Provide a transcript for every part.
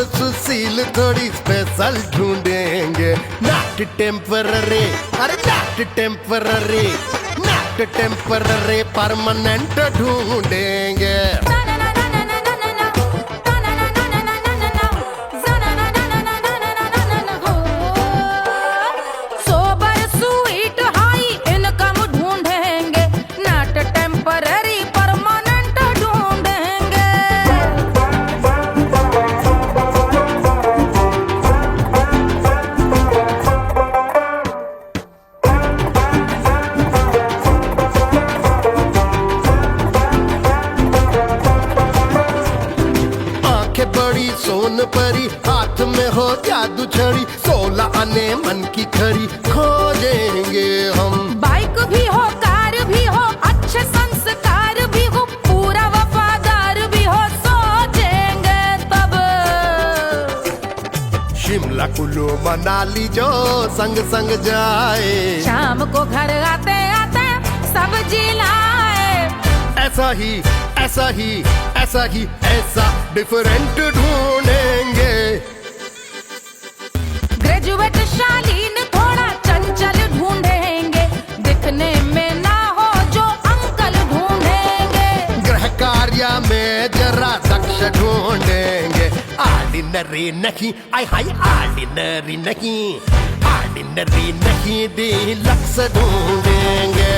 Sober Sushil थोड़ी special ढूंढेंगे। Not temporary, अरे not temporary, not temporary permanent ढूंढेंगे। बड़ी सोन परी, हाथ में हो जादू छड़ी, 16 आने मन की खरी खोजेंगे हम। बाइक भी हो, कार भी हो, अच्छे संस्कार भी हो, पूरा वफादार भी हो, सोचेंगे तब। शिमला कुल्लू मनाली जो संग संग जाए, शाम को घर आते आते सब्जी लाए। ऐसा ही ऐसा ही ऐसा ही ऐसा डिफरेंट ढूंढेंगे। ग्रेजुएट शालीन थोड़ा चंचल ढूंढेंगे, दिखने में ना हो जो अंकल ढूंढेंगे। गृह कार्य में जरा दक्ष ढूंढेंगे। ऑर्डिनरी नहीं, आय हाय ऑर्डिनरी नहीं, ऑर्डिनरी नहीं डीलक्स ढूंढेंगे।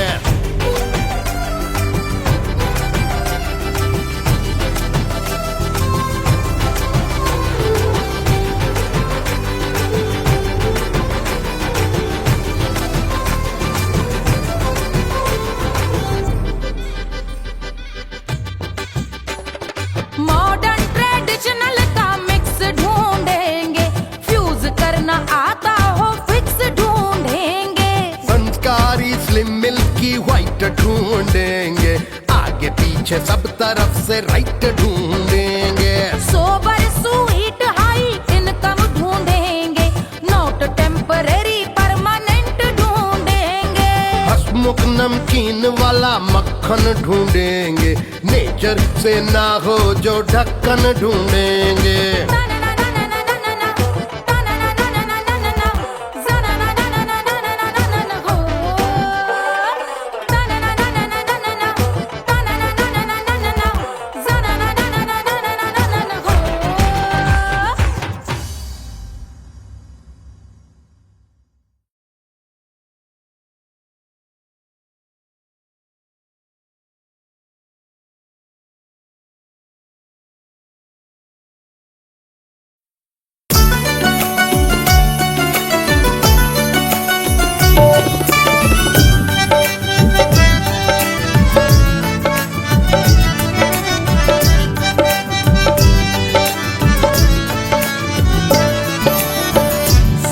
मॉडर्न ट्रेडिशनल का मिक्स ढूंढेंगे, फ्यूज करना आता हो फिक्स ढूंढेंगे। संस्कारी स्लिम मिल्की व्हाइट ढूंढेंगे, आगे पीछे सब तरफ से राइट ढूंढेंगे। सोबर स्वीट हाई इनकम ढूंढेंगे, नॉट टेम्पररी परमानेंट ढूंढेंगे। हसमुख नमकीन वाला मक्खन ढूंढेंगे, नेचर से ना हो जो ढक्कन ढूंढेंगे।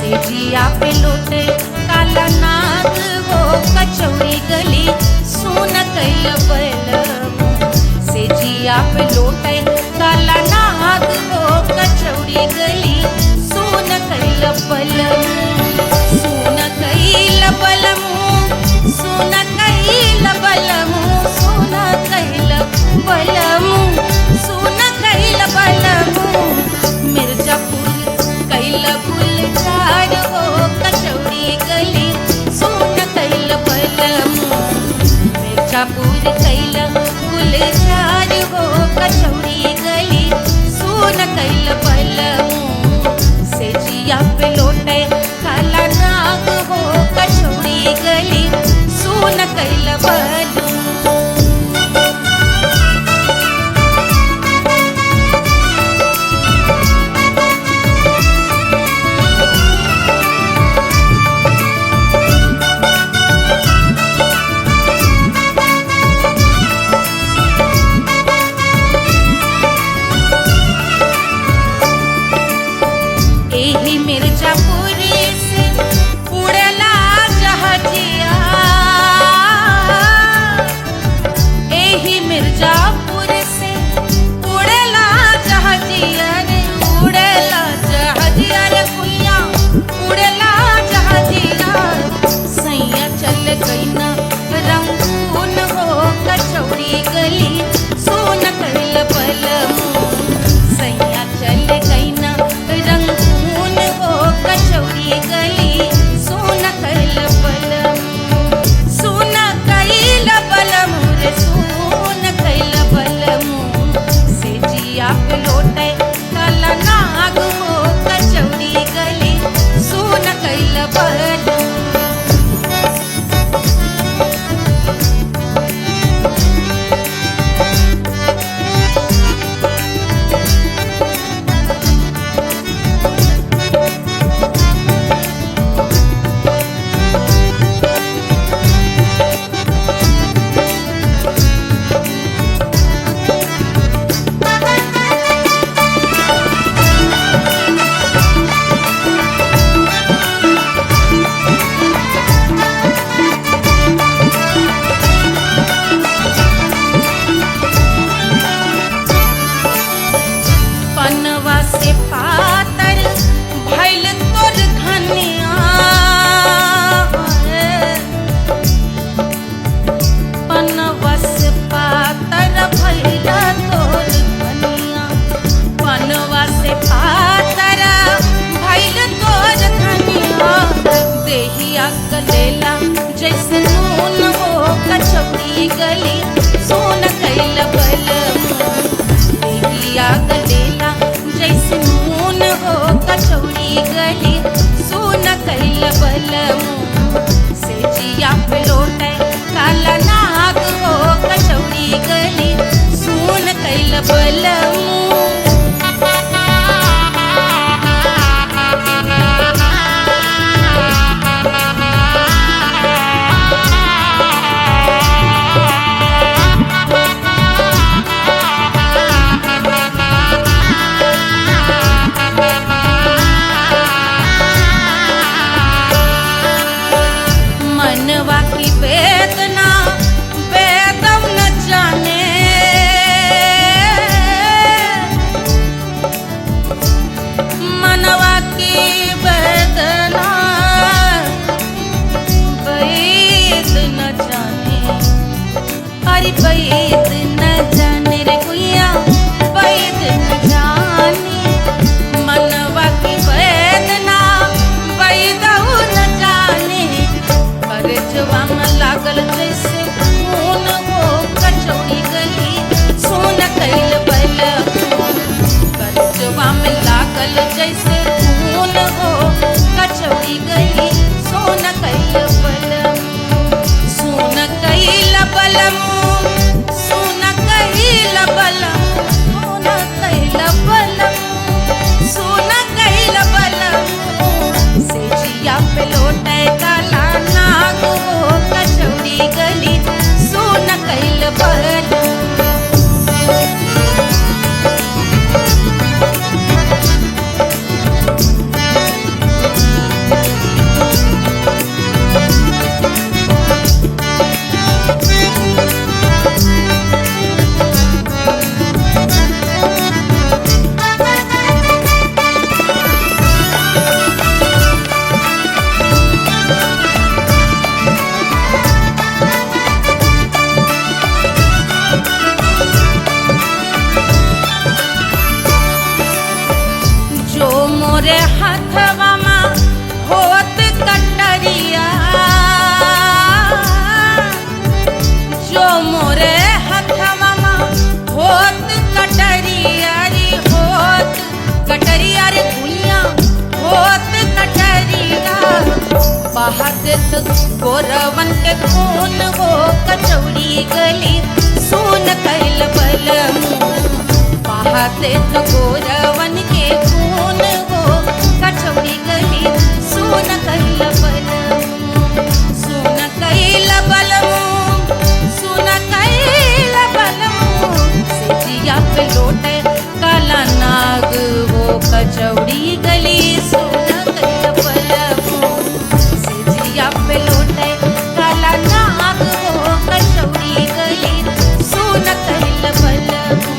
सेजिया पे लौटे काला नाग वो कचौड़ी गली सुन कैल बलमु। सेजिया पे लौटे काला नाग वो कचौड़ी गली सुन कैल बलमु। सुन कैल बलमु, सुन कैल बलमु, सुन कैल बलमु, सुन कैल बलमु। मिर्जापुर कैल गुलजार हो कचौड़ी गली सुन कैल बलमु। मिर्जापुर कैल कचौड़ी गली सोन कैल बलमू देहिया गलेला जैसे नून हो कचौड़ी गली सोन कैल बलमू से जिया पे लौटे काला नाग हो कचौड़ी गली सोन कैल बलमू मनवा की वेदना वेदम न जाने मनवा की वेदना वैद न जाने अरे वैद न जाने रे गुइया वैद न जाने मनवा की वेदना वैद न जाने करजवा में लागल जैसे खून हो कचौड़ी गली सोन कैल बलमू करजवा में लागल जैसे खून हो कचौड़ी गली सोन कैल बलमू सोन कैल बलमू सोन कैल बलमू सोन कैल बलमू सोन कैल बलमू से जिया पे लौटे काला नाग हो कचौड़ी गली सोन कैल बलमू जो मोरे हाथवा में होत कटरिया जो मोरे हाथवा में होत कटरिया रे होत कटरिया रे गुइया होत कटरिया बहात गोरवन के खून हो कचौड़ी गली सोन कैल बलमू बहाते तो गोरवन के खून हो कचौड़ी गली सोन कैल बलमू सोन कैल बलमू सोन कैल बलमू से जिया पे लौटे काला नाग हो कचौड़ी गली सोन कैल बलमू से जिया पे लौटे काला नाग हो कचौड़ी गली सोन कैल बलमू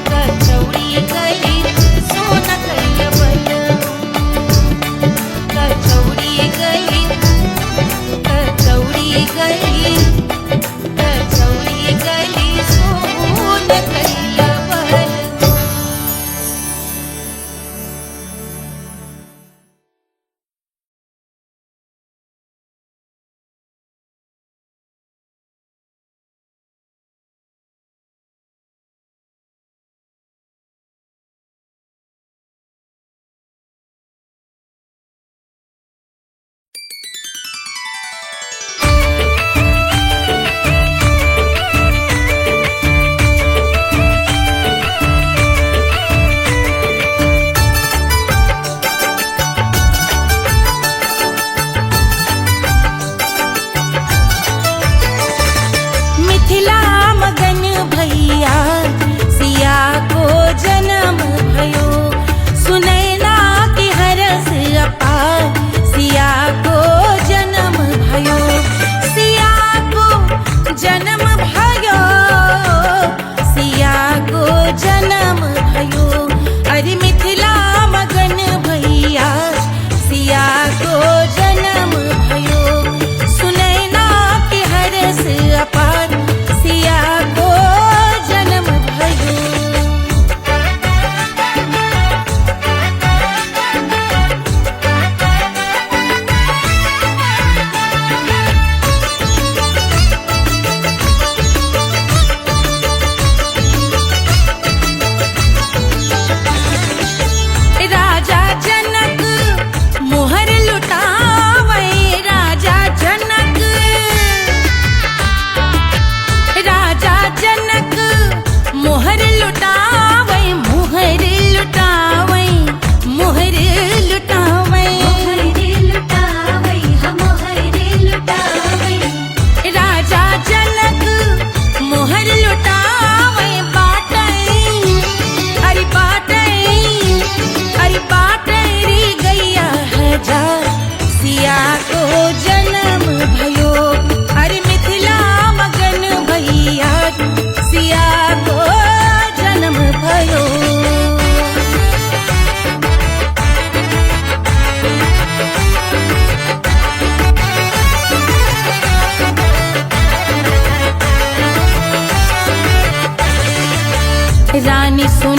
कचौड़ी गली सोन कैल बलमू कचौड़ी गली कचौड़ी गली कचौड़ी गली सोन कैल बलमू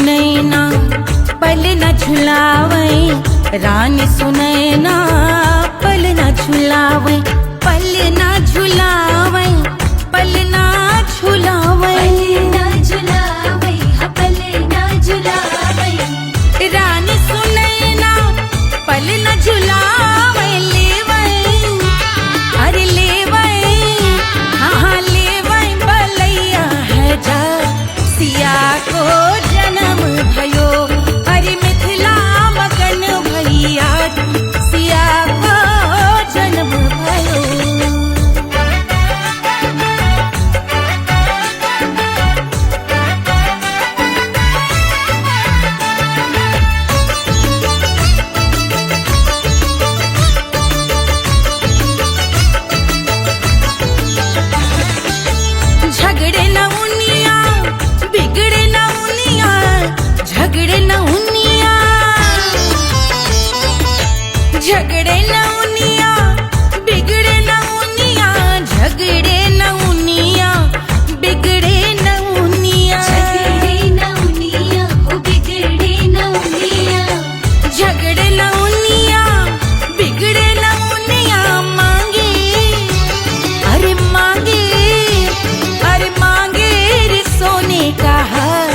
सुनैना पल न झुलावे, रानी सुनैना पल न झुलावे, पल न झुलावे, पल न झुलावे, पल न झुलावे, रानी सुनैना पल न झुलावे, लेवै अरे लेवै, हाँ लेवै बलैया है जा सिया को जन्म भयो, अरे मिथिला मगन भैया सिया को जन्म भयो। झगड़े न उनिया बिगड़े न उनिया, झगड़े न उनिया, झगड़े न उनिया बिगड़े न उनिया, झगड़े न उनिया बिगड़े न उनिया, झगड़े न उनिया, ओ बिगड़े न उनिया, झगड़े न उनिया बिगड़े न उनिया, मांगे अरे मांगे, अरे मांगे रे सोने का हार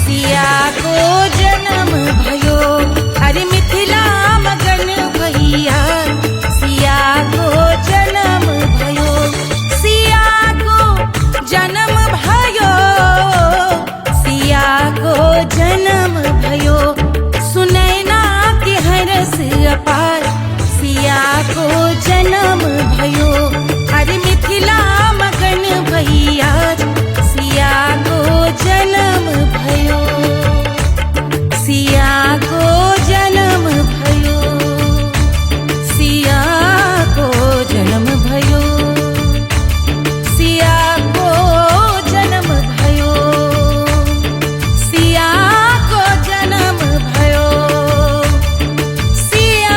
सिया को जन्म भयो, अरे मिथिला मगन भैया सिया को जन्म भयो, सिया को जन्म भयो, सिया को जन्म भयो, सुनैना के हरस अपार सिया को जन्म भयो, अरे मिथिला मगन भैया सिया को जन्म भयो, सिया को जन्म भयो, सिया को जन्म भयो, सिया को जन्म भयो, सिया को जन्म भयो, सिया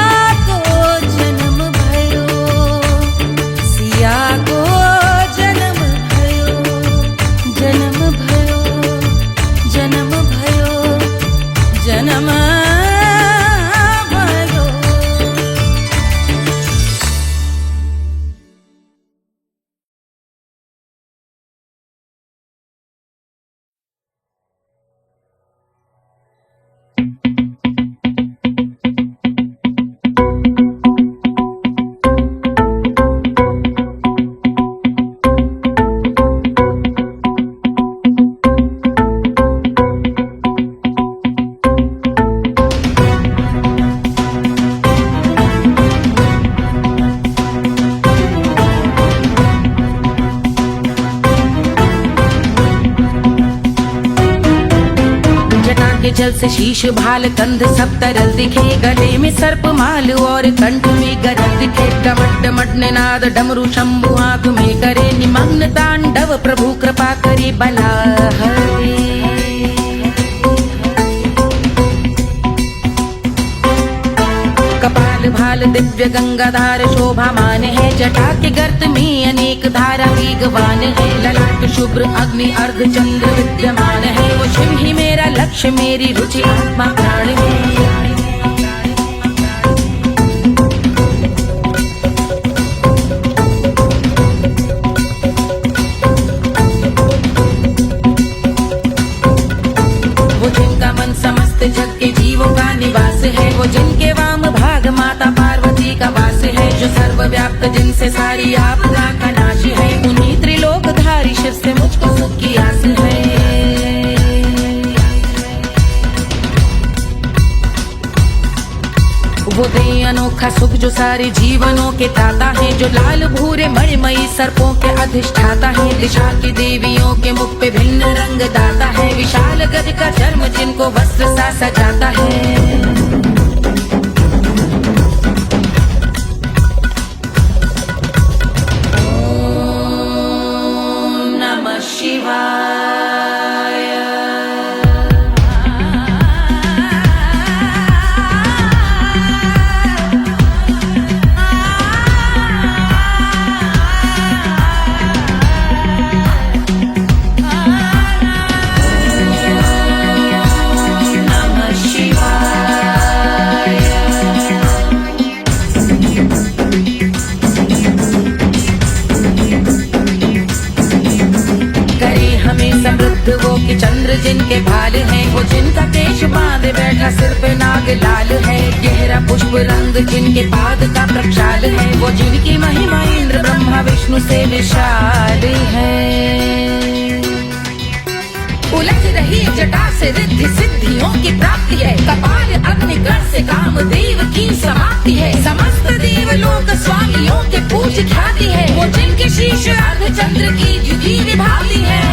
को जन्म भयो, सिया को जन्म भयो, जन्म भयो, जन्म भयो, जन्म भयो। के जल से शीश भाल कंध सब तरल दिखे, गले में सर्प माल और कंठ में गरज दिखे, डमट डमट निनाद डमरू शंभु आंख में करे निमग्न तांडव, प्रभु कृपा करे बला हरे। कपाल भाल दिव्य गंगाधार शोभामान है, जटा के गर्त में अनेक धारा वेगवान है, ललाट शुभ्र अग्नि अर्ध चंद्र विद्यमान है, वो शिव ही मेरा लक्ष्य मेरी रुचि आत्मा प्राण है। वो जिनका मन समस्त जग के जीवों का निवास है, वो जिनके वाम भाग माता पार्वती का वास है, जो सर्वव्याप्त जिनसे सारी आपदा का नाश है, उन्हीं त्रिलोकधारी शिव से मुझको सुख की आस है। वो दे अनोखा सुख जो सारे जीवनों के दाता है, जो लाल भूरे मणिमयी सर्पों के अधिष्ठाता है, दिशा की देवियों के मुख पे भिन्न रंग दाता है, विशाल गज का चर्म जिनको वस्त्र सा सजाता है। कंधा सिर पे नाग लाल है, गहरा पुष्प रंग जिनके पाद का प्रक्षाल है, वो जिनकी महिमा इंद्र ब्रह्मा विष्णु से विशाल है। उलझ रही जटा से रिद्धि सिद्धियों की प्राप्ति है, कपाल अग्निगण से कामदेव की समाप्ति है, समस्त देवलोक स्वामियों के पूज ख्याति है, वो जिनके शीश अर्धचंद्र की द्युति विभाती है।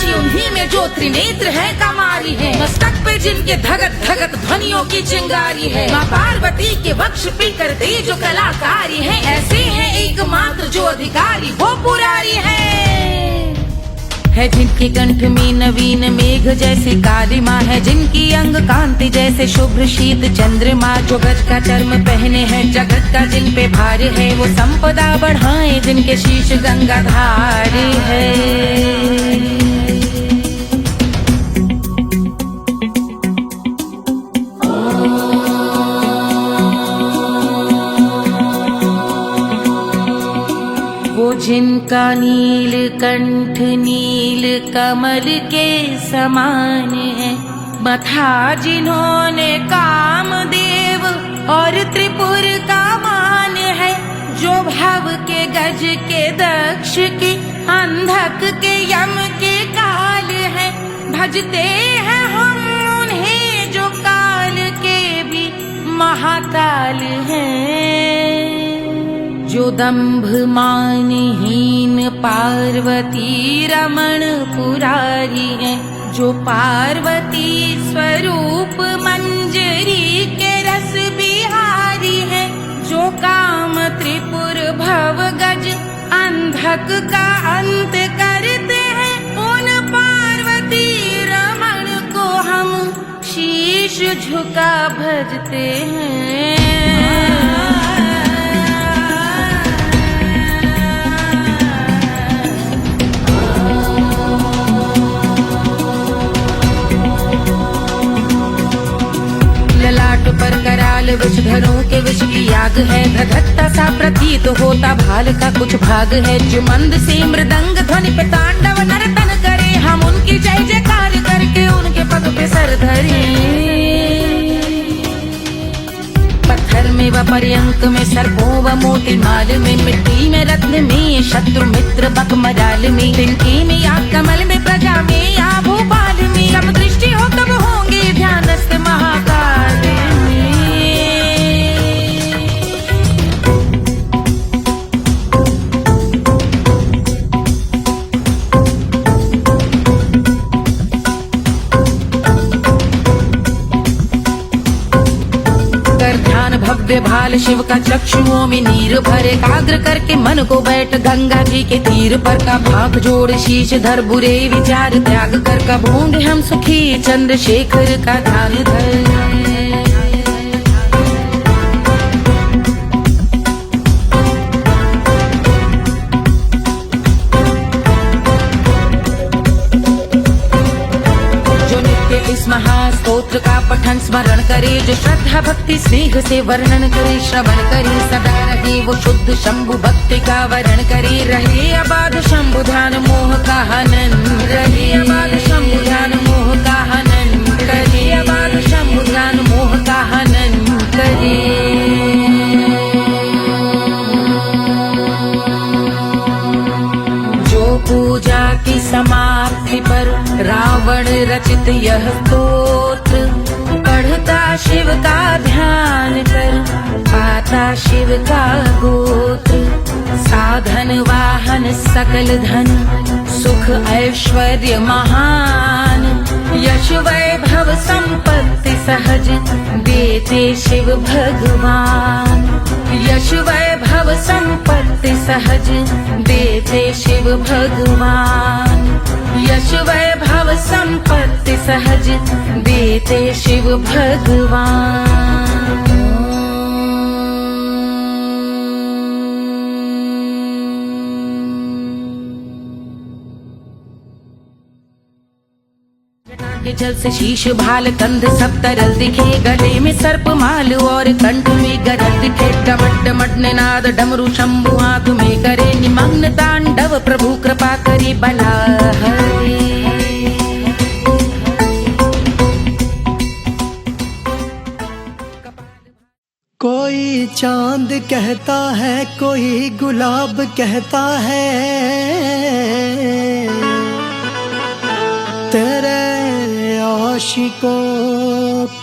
उन्हीं में जो त्रिनेत्र है कमारी है, मस्तक पे जिनके धगत धगत ध्वनियों की चिंगारी है, माँ पार्वती के वक्ष पे करते जो कलाकारी है, ऐसे हैं एकमात्र जो अधिकारी वो पुरारी है जिनके कंठ में नवीन मेघ जैसी काली माँ है, जिनकी अंग कांति जैसे शुभ्र शीत चंद्रमा, जो गज का चर्म पहने हैं जगत का जिन पे भार है, वो संपदा बढ़ाए जिनके शीश गंगाधार है। जिनका नील कंठ नील कमल के समान है, मथा जिन्होंने कामदेव और त्रिपुर का मान है, जो भव के गज के दक्ष के अंधक के यम के काल है, भजते हैं हम उन्हें जो काल के भी महाकाल हैं, जो दंभ मानहीन पार्वती रमण पुरारी है, जो पार्वती स्वरूप मंजरी के रस बिहारी है, जो काम त्रिपुर भव गज अंधक का अंत करते हैं, उन पार्वती रमण को हम शीश झुका भजते हैं। ललाट पर कराल विषधरों के विष की आग है, धधकता सा प्रतीत होता भाल का कुछ भाग है, जो मंद से मृदंग ध्वनि पे तांडव नर्तन करे, हम उनकी जय जयकार करके उनके पग पे सर धरे। पत्थर में व पर्यंक में सर्पों व मोती माल में, मिट्टी में रत्न में शत्रु मित्र बक मजाल में, तिनके में या कमल में प्रजा में या भोपाल में, सब दृष्टि हो तब होंगे ध्यानस्थ महाकाल में। ध्यान भव्य भाल शिव का चक्षुओं में नीर भरे, एकाग्र करके मन को बैठ गंगा जी के तीर पर, का भाग जोड़ शीश धर बुरे विचार त्याग कर, कब होंगे हम सुखी चंद्रशेखर का ध्यान धर। इस महास्तोत्र का पठन स्मरण करे, जो श्रद्धा भक्ति स्नेह से वर्णन करे, श्रवण करे सदा रहे वो शुद्ध शंभु भक्ति का वरण करे, रहे अबाध शंभु ध्यान मोह का हनन, रहे अबाध शंभु ध्यान मोह का हनन करे, अबाध शंभु ध्यान मोह का हनन करे। पूजा की समाप्ति पर रावण रचित यह स्तोत्र, पढ़ता शिव का ध्यान कर पाता शिव का गोत्र, साधन वाहन सकल धन सुख ऐश्वर्य महान, यश वैभव संपत्ति सहज देते शिव भगवान, यश वैभव संपत्ति सहज देते शिव भगवान, यश वैभव संपत्ति सहज देते शिव भगवान। के जल से शीश भाल कंध सब तरल दिखे, गले में सर्प माल और कंठ में गरल दिखे, डमट डमट निनाद डमरू शंभु हाथ में करे निमग्न तांडव प्रभु चांद कहता है कोई गुलाब कहता है, तेरे आशिकों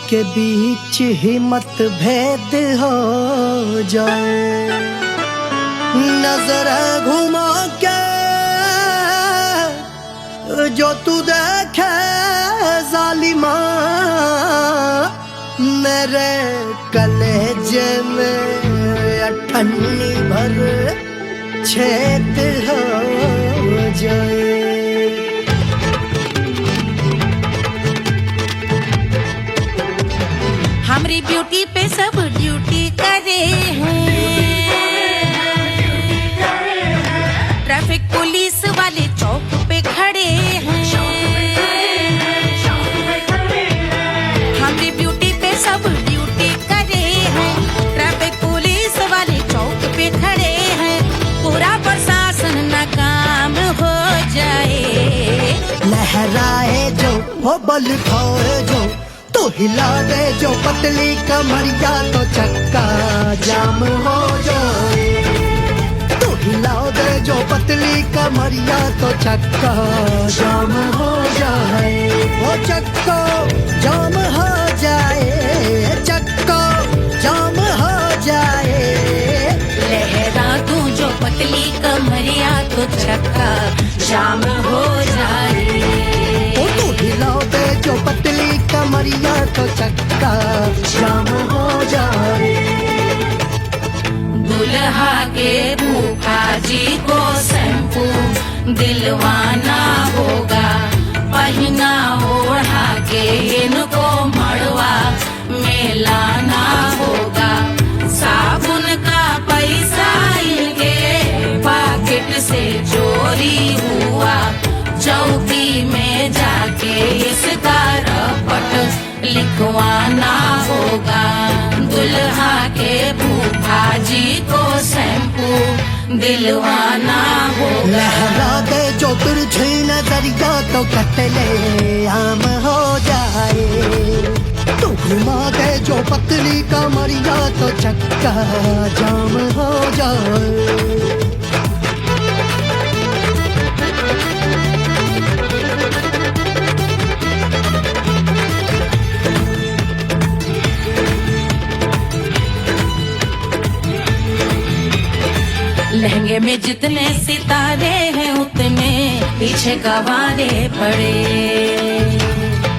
के बीच ही मतभेद हो जाए। नजर घुमा के जो तू देखे जालिमा, मेरे कलेजे में अठन्नी भर छेद हो जाए। हमारी ब्यूटी पे सब ड्यूटी करे हैं, ट्रैफिक पुलिस वाले चौक पे खड़े हैं। हमारी ब्यूटी पे सब ड्यूटी करे हैं, ट्रैफिक पुलिस वाले चौक पे खड़े हैं। पूरा प्रशासन नाकाम हो जाए। लहराए जो वो बल खाए जो, तो हिला दे जो पतली कमरिया, तो चक्का जाम हो जाए। तो हिला दे जो पतली कमरिया, तो चक्का जाम हो जाए। वो चक्का जाम हो जाए, चक्का जाम हो जाए। लहरा तू जो पतली कमरिया, तो चक्का जाम हो जाए। ओ तो हिलाओ दे जो पतली कमरिया, तो चक्का जाम हो जाए। दुल्हा के फूफा जी को शैम्पू दिलवाना होगा, पहना ओढ़ा के इनको मड़वा में लाना होगा। साबुन का पैसा इनके पॉकेट से चोरी हुआ, चौकी में जाके इसका रपट लिखवाना होगा। दुल्हा के फूफा जी को शैम्पू दिलवाना होगा। लहरा दे जो तिरछी नजरिया, तो कतले आम हो जाए। तो घुमा दे जो पतली कमरिया, तो चक्का जाम हो जाए। लहंगे में जितने सितारे हैं, उतने पीछे गवारे पड़े।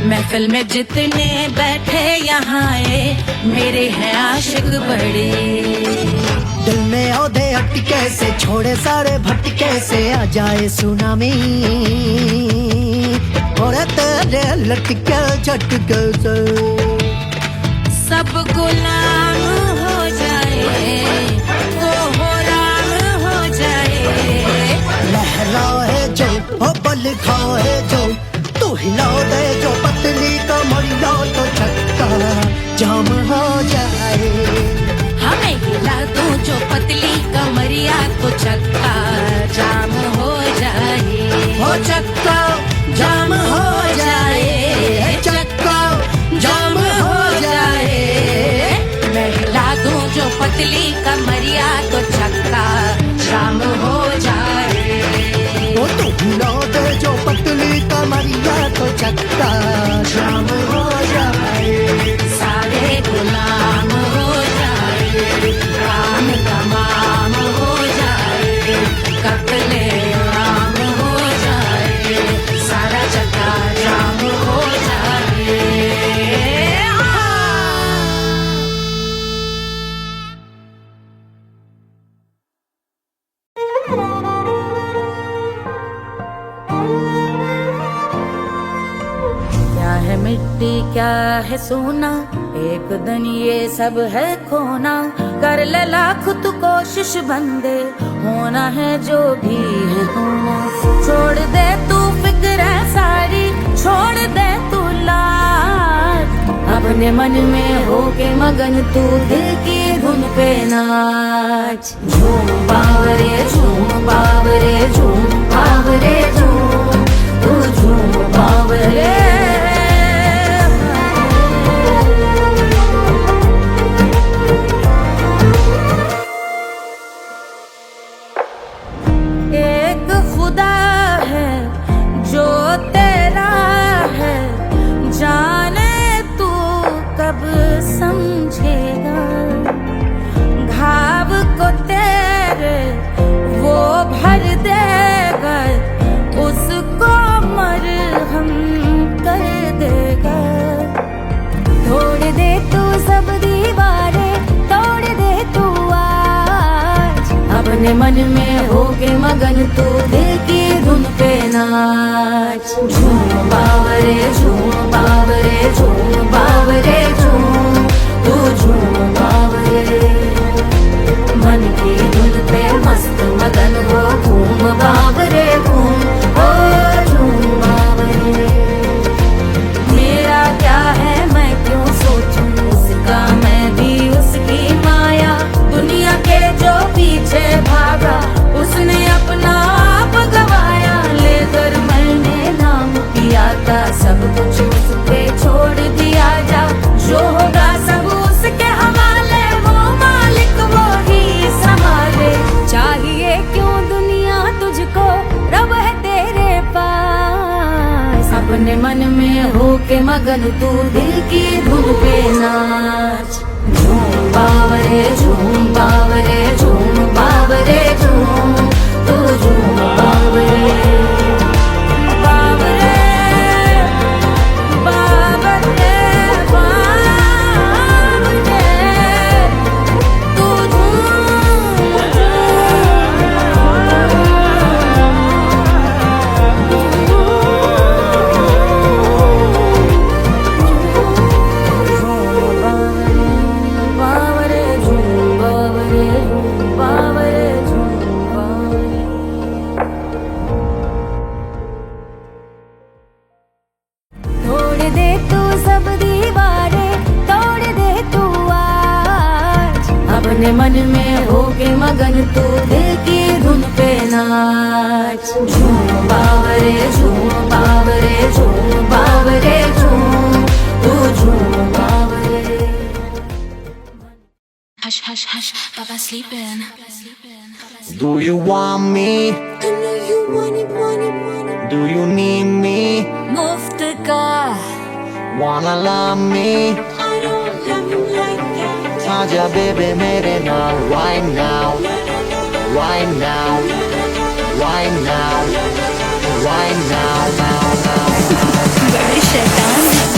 महफिल में जितने बैठे यहाँ आए, मेरे हैं आशिक बड़े। दिल में औधे अटके से, छोड़े सारे भटके से, आ जाए सुनामी और तेरे लटके झटके से सब गुलाम हो जाए, वो राम हो जाए। लहराए जो ओ बल खाए जो, तू हिला दे जो पतली कमरिया, तो चक्का जाम हो जाए। हमें हिला दो जो पतली कमरिया, तो चक्का जाम हो जाए। हो चक्का जाम हो जाए, चक्का जाम हो जाए। मैं हिला दूं जो पतली कमरिया, तो चक्का जाम हो जाए। ओ तू हिला दे जो पतली कमरिया, तो चक्का जाम हो जाए। सारे गुलाम हो जाए, काम तमाम हो जाए। कत्ले आम हो जाए, सारा चक्का जाम हो जाए। क्या है मिट्टी क्या है सोना, एक दिन ये सब है खोना। कर ले लाख तू कोशिश बंदे, होना है जो भी है होना। छोड़ दे तू फिक्र सारी, छोड़ दे तू लाज। अपने मन में होके मगन तू दिल की धुन पे नाच। झूम बावरे झूम बावरे झूम बावरे झूम, तू झूम बावरे। मन में होके मगन तू दिल की धुन पे नाच। झूम बावरे झूम बावरे झूम बावरे झूम, तू झूम बावरे। मन की धुन पे मस्त मगन हो घूम बावरे घूम, ओ झूम बावरे। मेरा क्या है मैं क्यों सोचूं उसका, मैं भी उसकी माया। दुनिया के जो पीछे भागा उसने अपना आप गवाया। लेकर मैंने नाम किया था सब कुछ उस पे छोड़ दिया जा। जो होगा सब उसके हवाले, वो मालिक वो ही संभाले। चाहिए क्यों दुनिया तुझको, रब है तेरे पास। अपने मन में होके मगन तू दिल की धुन पे नाच। झूम बावरे झूम बावरे झूम बावरे झूम, तू झूम बावरे बावरे बावरे बावरे, तू बावरे झूम बावरे बावरे झूम बावरे। तोड़ दे तू सब दीवारें, तोड़ दे तू आज। अपने मन में होके मगन तू दिल की धुन पे नाच। झूम बावरे झूम बावरे झूम बावरे झूम, तू झूम बावरे। Hush, hush, hush, Baba sleeping. Do you want me? I know you want it, want it, want it. Do you need me? मुफ्त का Wanna love me? I don't love you like that. आजा baby मेरे नाल right now, right now, right now, right now, now, now. बड़े शैतान हैं।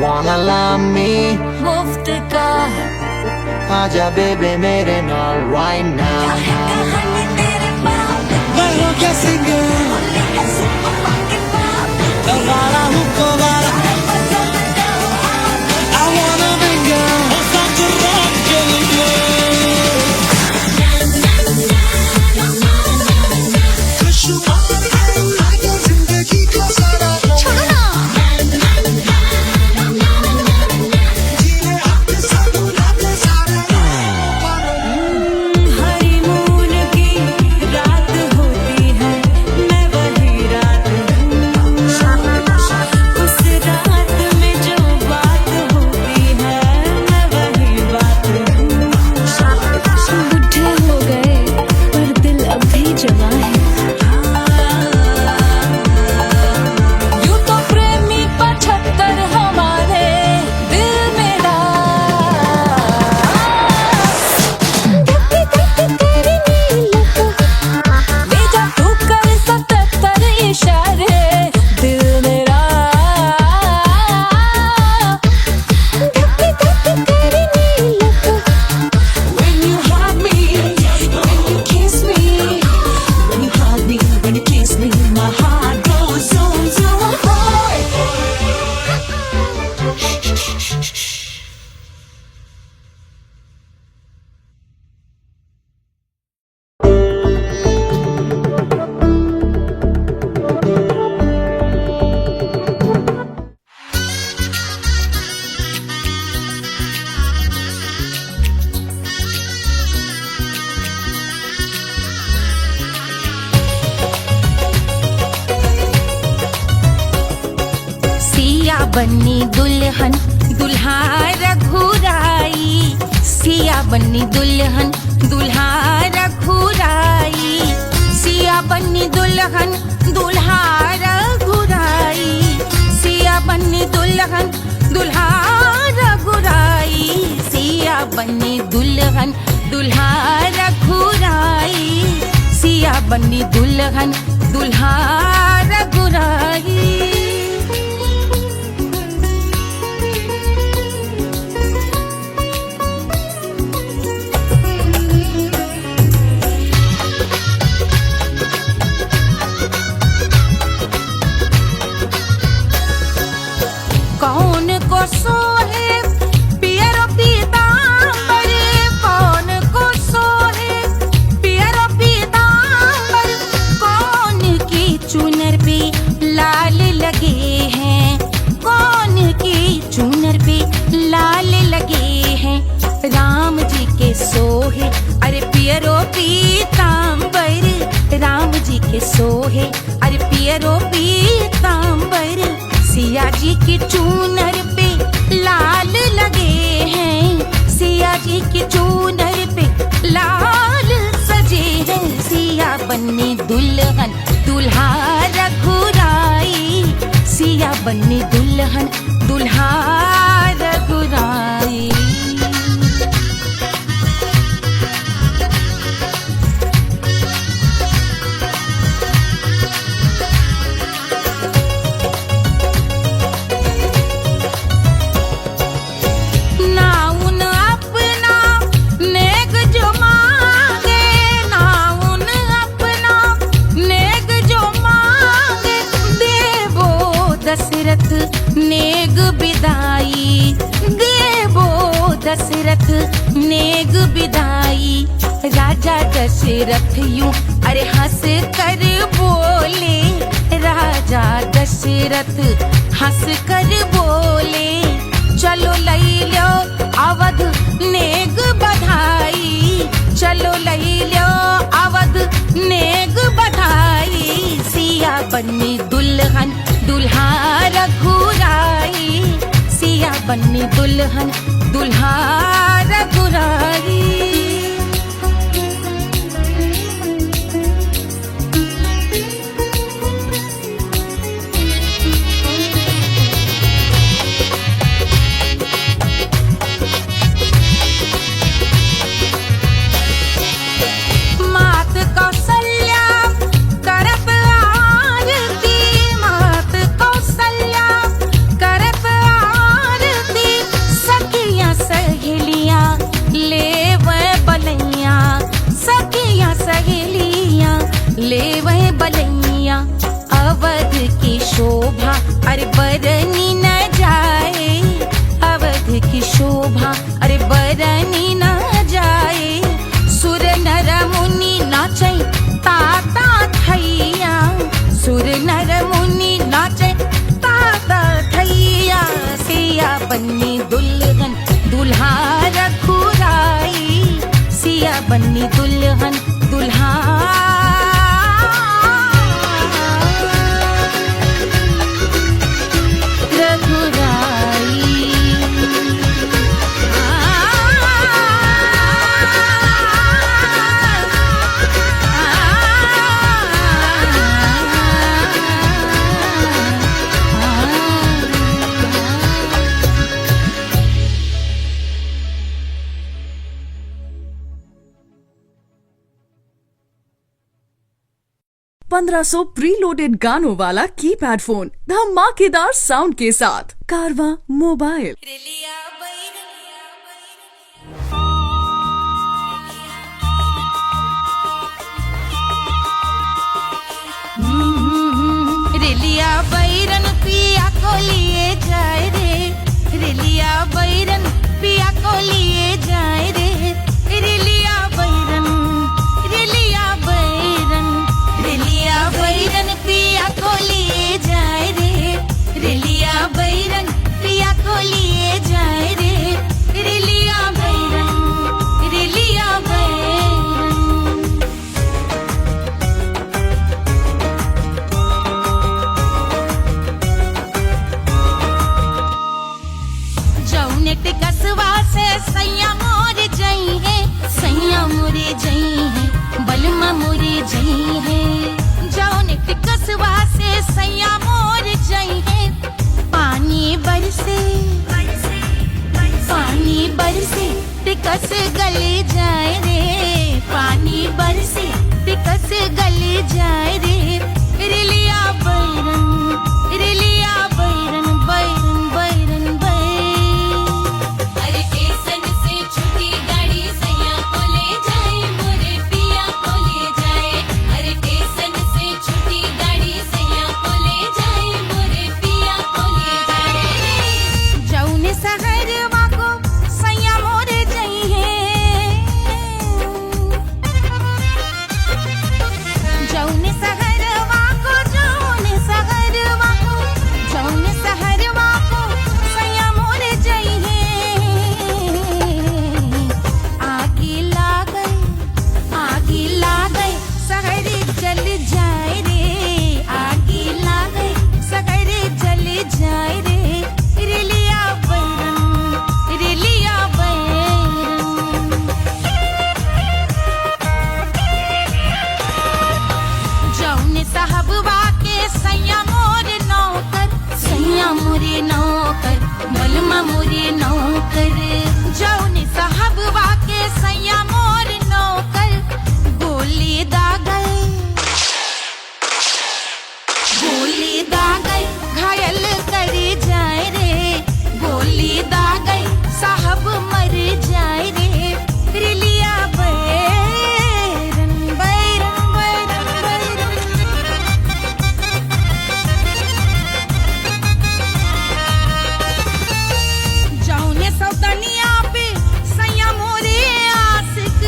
Wanna love me? मुफ्त का आजा बेबे मेरे नाल right now. कहानी तेरे बाप मैं हो क्या सिंगर दोबारा हूँ दोबारा I wanna be girl हो सच rock के लिए खुशबू आगे जिंदगी का सारा छोड़ो ना जीने अपने साथ अपने सारे हनीमून की रात बन्नी दुल्हन दुल्हा रघुराई, सिया बन्नी दुल्हन दुल्हा रघुराई, सिया बन्नी दुल्हन दुल्हा रघुराई, सिया बन्नी दुल्हन दुल्हा रघुराई, सिया बन्नी दुल्हन दुल्हा रघुराई, सिया बन्नी दुल्हन दुल्हा रघुराई। कौन को सोहे पियरो पीतांबर, कौन को सोहे पियरो पीतांबर, कौन की चुनर पे लाल लगे हैं, कौन की चुनर पे लाल लगे हैं, राम जी के सोहे अरे पियरो पीतांबर, राम जी के सोहे अरे पियरो पीतांबर, सिया जी की चूनर पे लाल लगे हैं, सिया जी की चूनर पे लाल सजे हैं, सिया बन्नी दुल्हन दुल्हा रघुराई, सिया बन्नी दुल्हन दुल्हा रघुराई। दशरथ नेग बिदाई, देवो दशरथ नेग बिदाई, राजा दशरथ यूं अरे हंस कर बोले, राजा दशरथ हंस कर बोले, चलो लई लो अवध नेग बधाई, चलो लई लो अवध नेग बधाई, सिया बन्नी दुल्हन दुल्हा रघुराई, सिया बन्नी दुल्हन दुल्हा रघुराई। मात कौशल्या करत आरती, मात कौशल्या करत आरती, सखियां सहेलियां लेवे बलैया, सखियां सहेलियां लेवे बलैया, अवध की शोभा अरे बरनी न जाए, अवध की शोभा अरे बरनी न जाए, सुर नर मुनि नाचे ताता थैया, सुर नर मुनि नाचे ताता थैया, सिया बन्नी दुल्हन दुल्हा रघुराई, सिया बन्नी दुल्हन दुल्हा रघुराई। पंद्रह सौ प्रीलोडेड गानों वाला कीपैड फोन धमाकेदार साउंड के साथ कारवां मोबाइल। रेलिया बैरन पिया को लिए जाए रे, रेलिया बैरन पिया को लिए जाए रे, रेलिया बैरन, रेलिया बैरन, रेलिया बैरन पिया को लिए जाए रे, रेलिया बैरन पिया को लिए जाए रे, रेलिया बैरन, रेलिया बैरन। सैया मोर जइहे पानी बरसे पानी बरसे टिकस गले जाए रे पानी बरसे टिकस गले जाए रे रिलिया बैरन बैरन बैरन अरे स्टेशन से छुट्टी गाड़ी सैया को ले जाए मोरे पिया को ले जाए अरे स्टेशन से छुट्टी गाड़ी सैया को ले जाए मोरे पिया को ले जाए जौने सहरवा को सैया मोर जइहे जौने सहरवा को सैया मोर जइहे आगी लागई सहर जल जाए रे आगी लागई सहर जल जाए रे रिलिया बैरन जौने साहबवा के सैया मोरे नौकर बलमा मोरे नौकर जौने साहबवा के सैया मोर नौकर गोली दागल घायल कर जाए रे गोली दागल साहब मर जाए रे रिलिया बैरन जौने सौतनिया पे सैया मोरे आशिक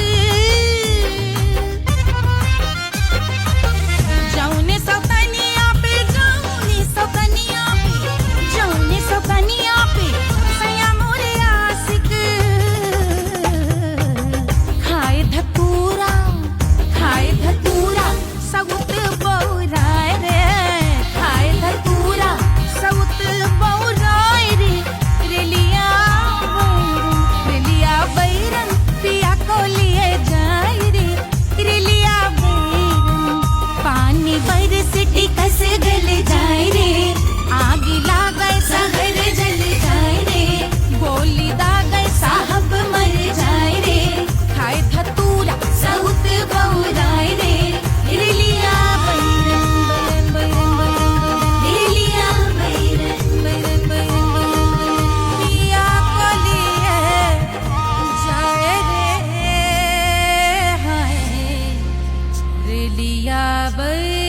जौने सौतनिया पे सैया मोरे आशिक खाए धतूरा सउत बौराए रे खाए धतूरा सउत बौराए रे रिलिया बैरन पिया को लिए जाए रे रिलिया बैरन पानी बरस टिकस गल जाए रे आगी लागै सहर जल जाए रे गोली दागै साहब मर जाए रे खाए धतूरा सउत बौराए रे रिलिया बैरन लिया बैरन पिया को लिए जाए रे हाय रिलिया बैरन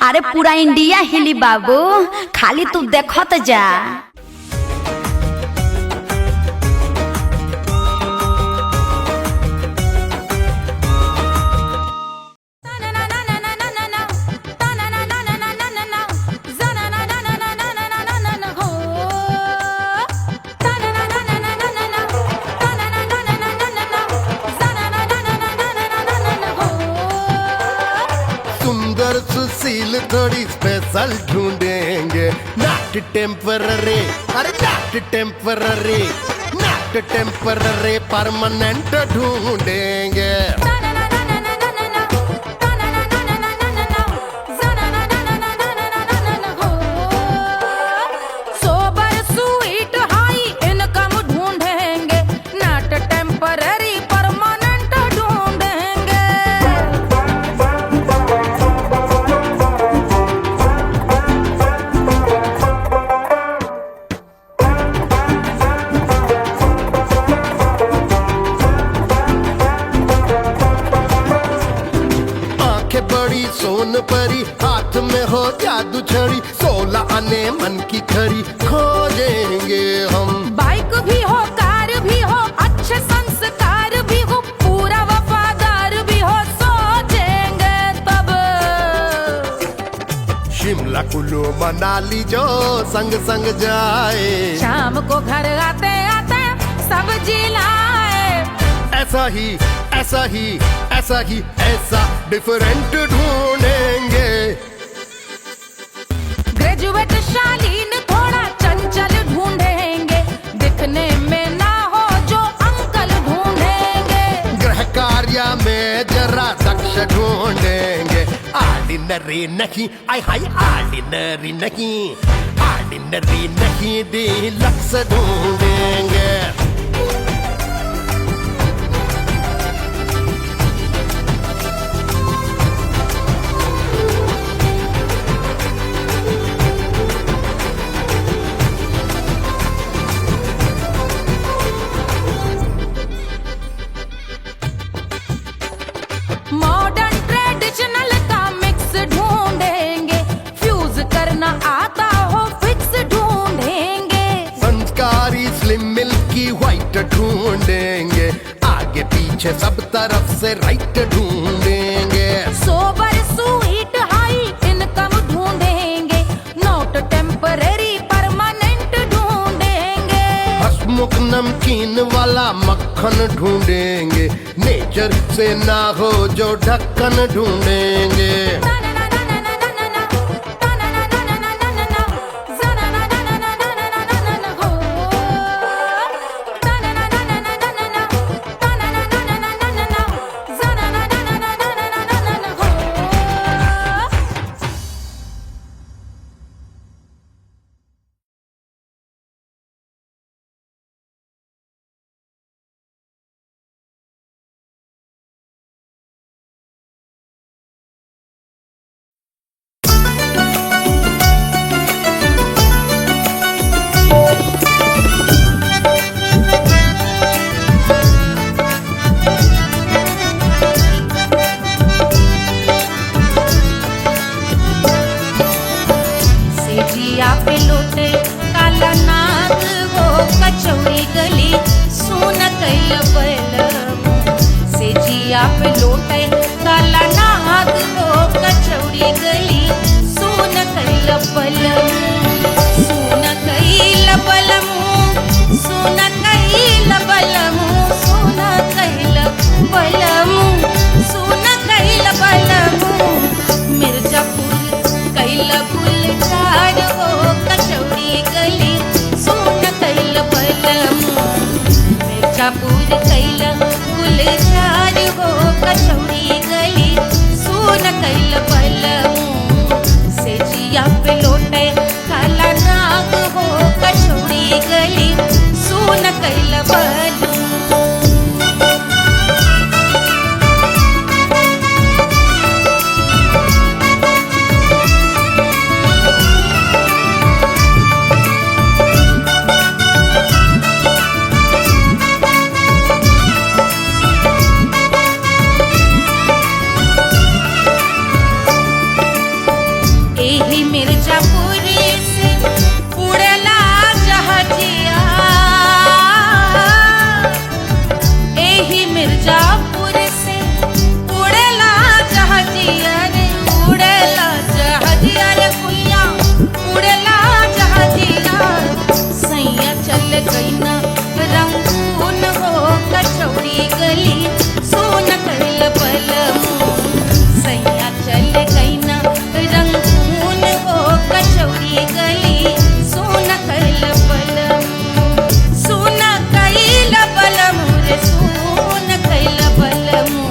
अरे पूरा इंडिया हिली बाबू खाली तू देखत जा सुंदर सुशील थोड़ी स्पेशल ढूंढेंगे नॉट टेम्पररी अरे नॉट टेम्पररी परमानेंट ढूंढेंगे सोबर स्वीट हाई इनकम ढूंढेंगे नॉट टेम्पररी परमानेंट ढूंढेंगे आंखें बड़ी सोन परी हाथ में हो जादू छड़ी 16 आने मन की खरी खोजेंगे हम बाइक भी हो कार भी हो अच्छे संस्कार भी हो पूरा वफादार भी हो सोचेंगे तब शिमला कुल्लू मनाली जो संग संग जाए शाम को घर आते आते सब्जी लाए ऐसा ही ऐसा ही ऐसा ही ऐसा डिफरेंट ढूंढेंगे ग्रेजुएट शालीन थोड़ा ढूंढेंगे। ऑर्डिनरी नहीं, आय हाय ऑर्डिनरी नहीं, ऑर्डिनरी नहीं डीलक्स ढूंढेंगे। मॉडर्न ट्रेडिशनल का मिक्स ढूंढेंगे, फ्यूज करना आता हो फिक्स ढूंढेंगे। संस्कारी स्लिम मिल्की व्हाइट ढूंढेंगे, आगे पीछे सब तरफ से राइट ढूंढेंगे। सोबर स्वीट हाई इनकम ढूंढेंगे, नोट टेम्पररी परमानेंट ढूंढेंगे। हंसमुख नमकीन वाला मक्खन ढूंढेंगे, नेचर से ना हो जो ढक्कन ढूंढेंगे। सेजिया पे लोटे काला नाग वो कचौड़ी गली सुन कैल बलमु। सेजिया पे लोटे काला नाग वो कचौड़ी गली सुन कैल बलमु। सुन कैल बलमु, सुन कैल बलमु, सुन कैल बलमु, सुन कैल बलमु। मिर्जापुर कैल गुलजार हो कचौड़ी गली सुन कैल बलमु। मिर्जापुर कैल गुलजार हो कचौड़ी गली सुन कैल बलमु। सेजिया पे लोटे काला नाग हो कचौड़ी गली सुन कैल बलमु। एही मिर्जापुर से उड़ला जहाजिया, एही मिर्जापुर से उड़ला जहाजिया रे, उड़ला जहाजिया रे कुइया, उड़ला जहाजिया। सैया चल गई ना रंगून हो कचौड़ी गली सुन कैल बलमु। सैया चल गई ना रंगून हो कचौड़ी गली सुन कैल बलमु। सुन कैल बलमु रे सुन कैल बलमु।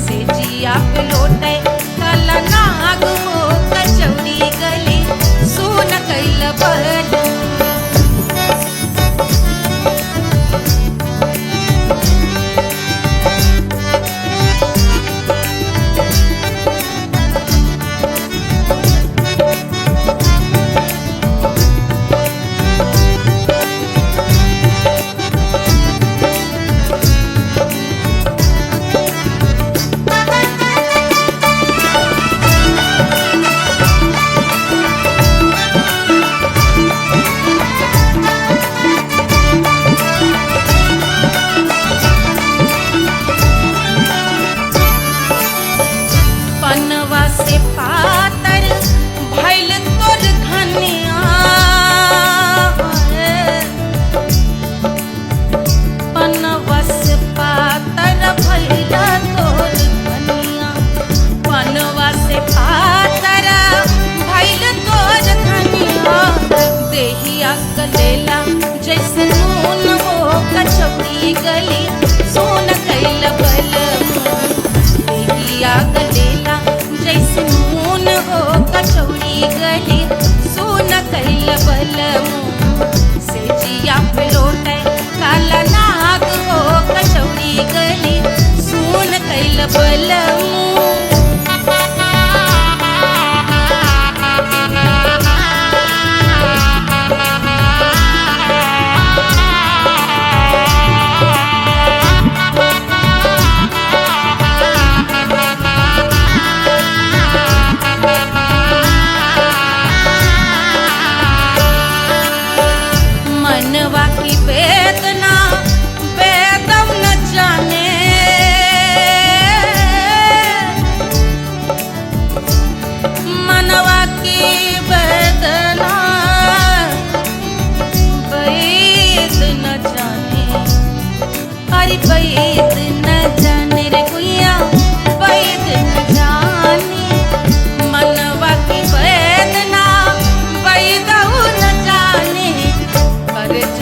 सेजिया पे लोटे काला नाग हो कचौड़ी गली सुन कैल बलमु।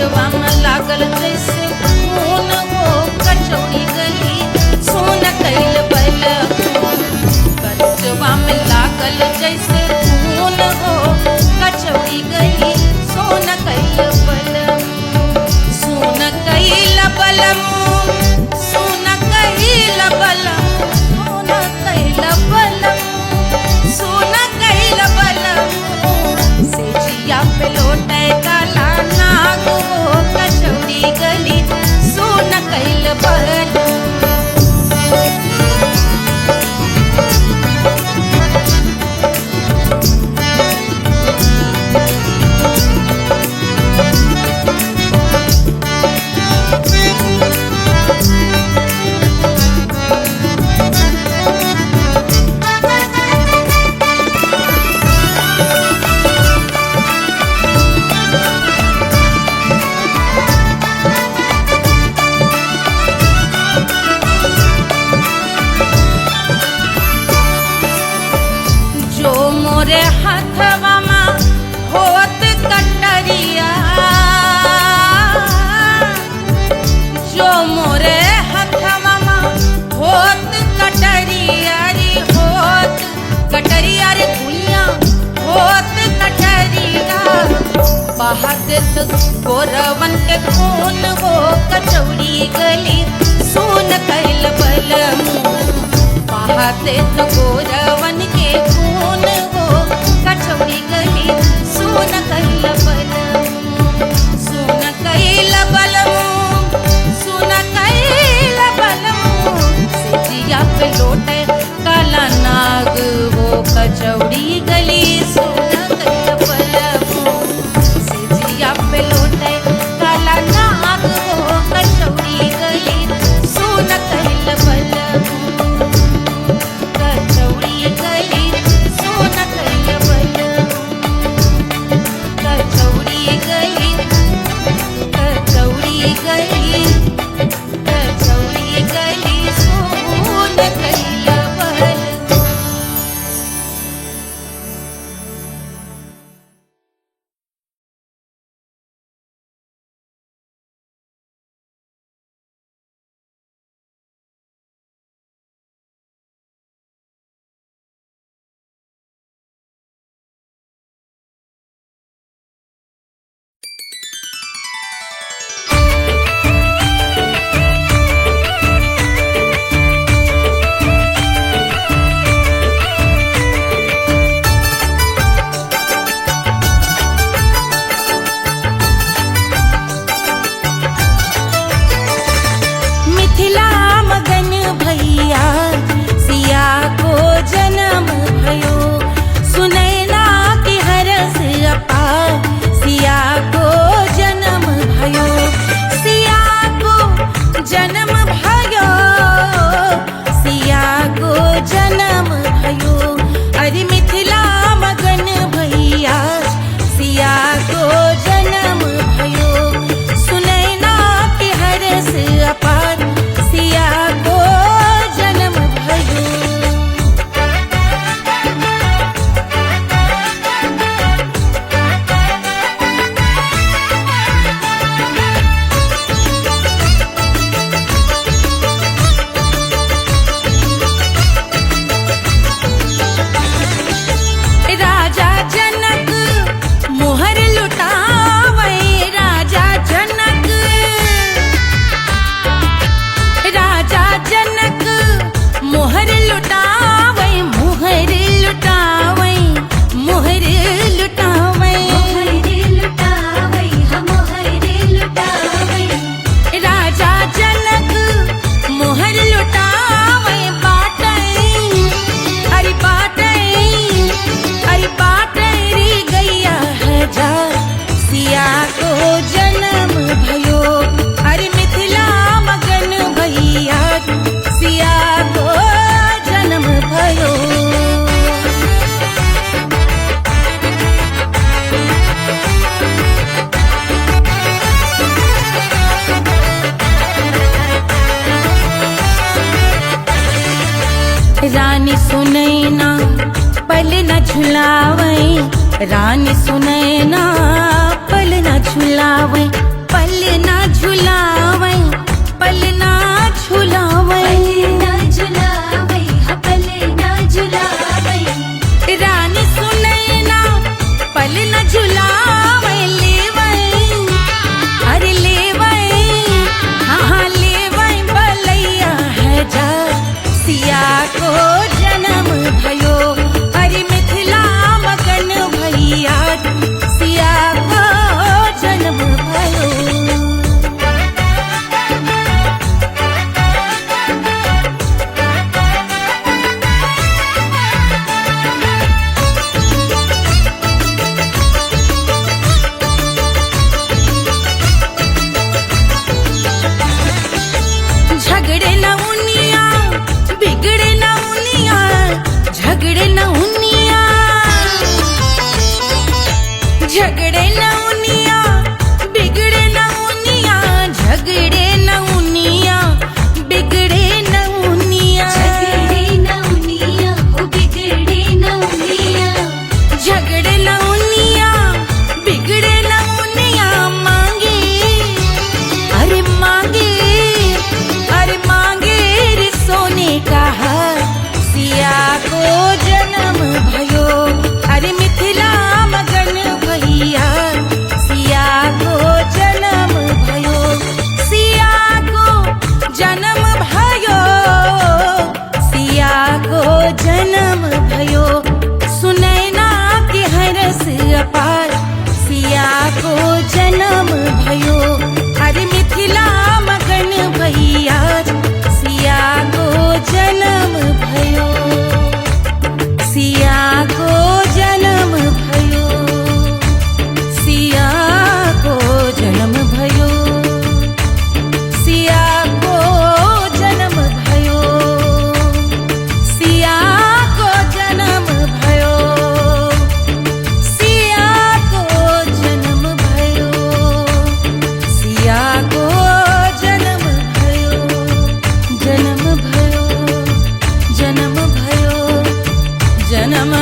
परसवा में लागल जैसे खून हो कचौड़ी गली सोन कैल बल परसवा में लागल जैसे खून हो कचौड़ी गली सोन कैल बल सोन कैल बलम सोन कैल बलम सोन कैल बलम सोन कैल बलम से जिया पे लौटे काला नाग हो कचौड़ी गली सोन कैल बलम जो मोरे हाथवा में होत कटरिया जो मोरे हाथवा में होत कटरिया रे होत कटरिया रे दुनिया होत कटरिया बहादत गोरवन के खून हो कचौड़ी गली सोन कैल बलम बहादत गोरवन के खून हो कचौड़ी गली सोन कैल बलम सोन कैल बलम सोन कैल बलम से जिया पे लौटे काला नाग हो कचौड़ी गली सोन कैल बलम से जिया पे लौटे काला नाग हो कचौड़ी गली सोन कैल बलम कचौड़ी गली सोन कैल बलम कचौड़ी गली कचौड़ी गली कचौड़ी गली सोन कैल बलम मिथिला मगन भैया सिया को जन्म भयो सुनैना की हरस अपार सिया को जन्म भयो सिया को जन्म भयो सिया को जन्म भयो अरे मिथिला मगन भैया सिया को जन्म भयो सुनैना की हरस अपार सिया को जन्म भयो राजा जनक मोहर लुटावे राजा जनक राजा जनक मोहर लुटावे मोहर लुटावे मोहर लुटावे लुटावे हम हरे लुटावे राजा जनक मोहर लुटावे बाटे अरे बाटे अरे बाटे रे गैया हजार सिया को जन्म भयो अरे मिथिला मगन भैया सिया को जन्म भयो रानी सुनैना पल न झुलावे रानी सुनैना पल न झुलावे नौनिया बिगड़े नौनिया झगड़े नौनिया बिगड़े नौनिया झगड़े नौनिया ओ बिगड़े नौनिया झगड़े नौनिया बिगड़े नौनिया मांगे अरे मांगे रे सोने का हार सिया को जन्म भयो अरे मिथिला मगन भैया सिया को जन्म भयो सिया को जन्म भयो सिया को जन्म भयो सुनैना के हरस अपार सिया को जन्म भयो अरे मिथिला मगन भैया सिया को जन्म भयो सिया को जन्म भयो सिया को जन्म भयो सिया को जन्म भयो सिया को जन्म भयो सिया को जन्म भयो सिया को जन्म भयो जन्म भयो जन्म भयो जन्म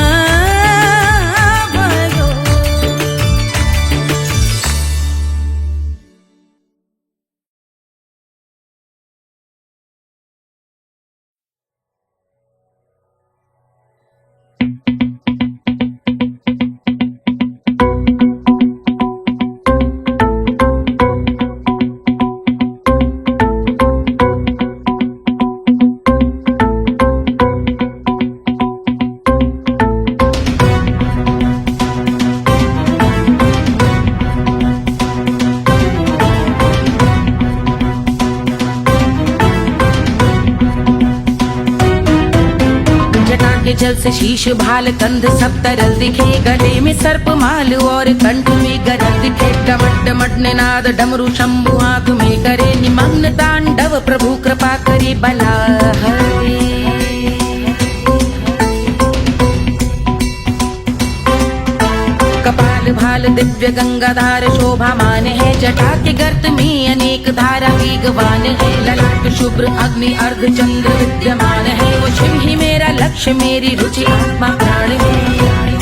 भयो जल से शीश भाल कंध सब तरल दिखे गले में सर्प माल और कंठ में गरल दिखे डमट डमट निनाद डमरू शंभु आंख में करे निमग्न तांडव प्रभु कृपा करे बला हरे कपाल भाल दिव्य गंगाधार शोभामान है जटा के गर्त में अनेक धारा वेगवान है ललाट शुभ्र अग्नि अर्ध चंद्र विद्यमान है वो शिव ही मेरा लक्ष्य मेरी रुचि आत्मा प्राण है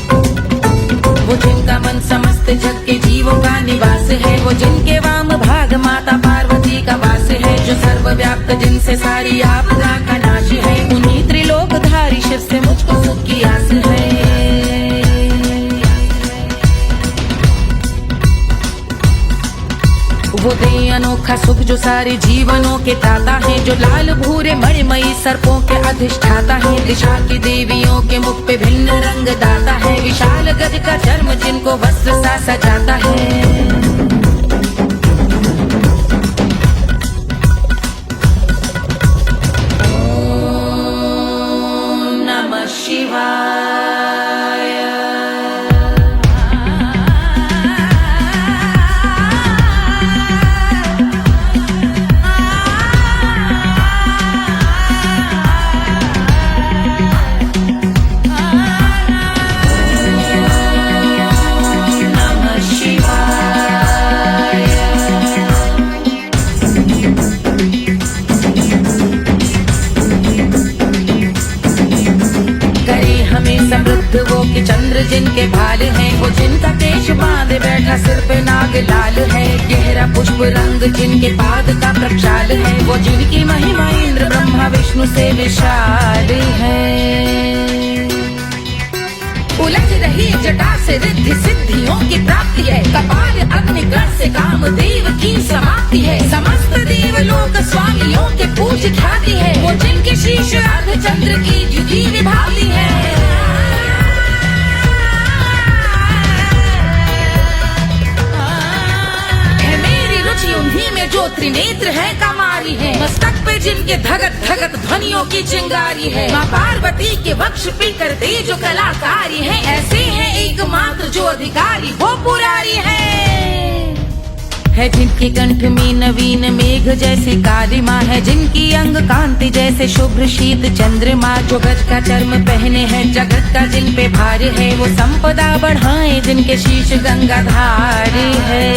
वो जिनका मन समस्त जग के जीवों का निवास है वो जिनके वाम भाग माता पार्वती का वास है जो सर्वव्याप्त जिनसे सारी आपदा का नाश है उन्हीं त्रिलोकधारी शिव से मुझको सुख की आस है वो दे अनोखा सुख जो सारे जीवनों के दाता है जो लाल भूरे मणिमयी सर्पों के अधिष्ठाता है दिशा की देवियों के मुख पे भिन्न रंग दाता है विशाल गज का चर्म जिनको वस्त्र सा सजाता है वो कि चंद्र जिनके भाल हैं वो जिनका केश बांधे बैठा सिर पे नाग लाल है गहरा पुष्प रंग जिनके पाद का प्रक्षाल है वो जिनकी महिमा इंद्र ब्रह्मा विष्णु से विशाल है उलझ रही जटा से रिद्धि सिद्धियों की प्राप्ति है कपाल अग्निगण से कामदेव की समाप्ति है समस्त देवलोक स्वामियों के पूज ख्याति है वो जिनके शीश अर्ध चंद्र की द्युति विभावती है उन्हीं में जो त्रिनेत्र है कमारी है मस्तक पे जिनके धगत धगत ध्वनियों की चिंगारी है माँ पार्वती के वक्ष पे करते जो कलाकारी है ऐसे है एकमात्र जो अधिकारी वो पुरारी है है जिनके कंठ में नवीन मेघ जैसे कालिमा है, जिनकी अंग कांति जैसे शुभ्र शीत चंद्रमा। जो गज का चर्म पहने हैं जगत का जिन पे भार है, वो संपदा बढ़ाए जिनके शीश गंगाधार है।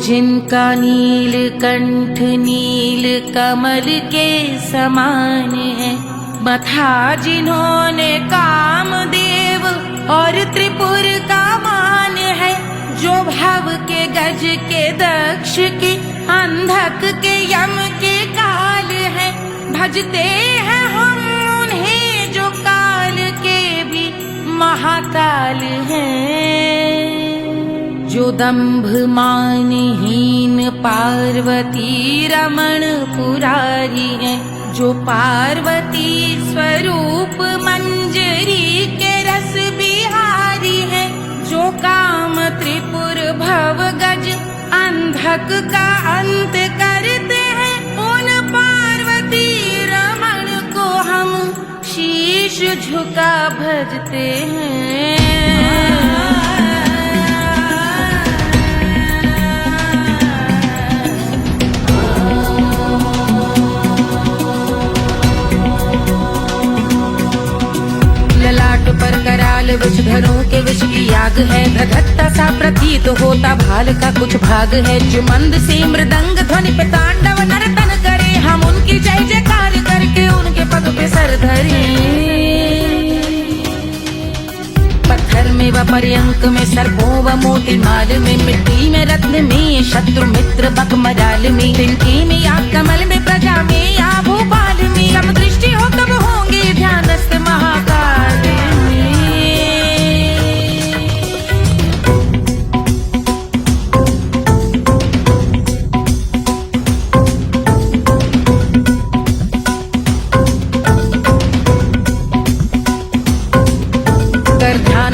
जिनका नील कंठ नील कमल के समान है, मथा जिन्होंने कामदेव और त्रिपुर का मान है। जो भव के गज के दक्ष के अंधक के यम के काल है, भजते हैं हम उन्हें जो काल के भी महाकाल हैं। जो दंभ मानहीन पार्वती रमण पुरारी है, जो पार्वती स्वरूप मंजरी के रस बिहारी है। जो काम त्रिपुर भव गज अंधक का अंत करते हैं, उन पार्वती रमण को हम शीश झुका भजते हैं। पर कराल विषधरों के विष की आग है, धधकता सा प्रतीत होता भाल का कुछ भाग है। जो मंद से मृदंग ध्वनि पे तांडव नर्तन करे, हम उनकी जय जयकार करके उनके पग पे सर धरे। पत्थर में व पर्यंक में सर्पों व मोती माल में, मिट्टी में रत्न में शत्रु मित्र बक मराल में, तिनके में या कमल में प्रजा में या भोपाल में। अब दृष्टि हो तब होंगे ध्यानस्थ महाकाल में।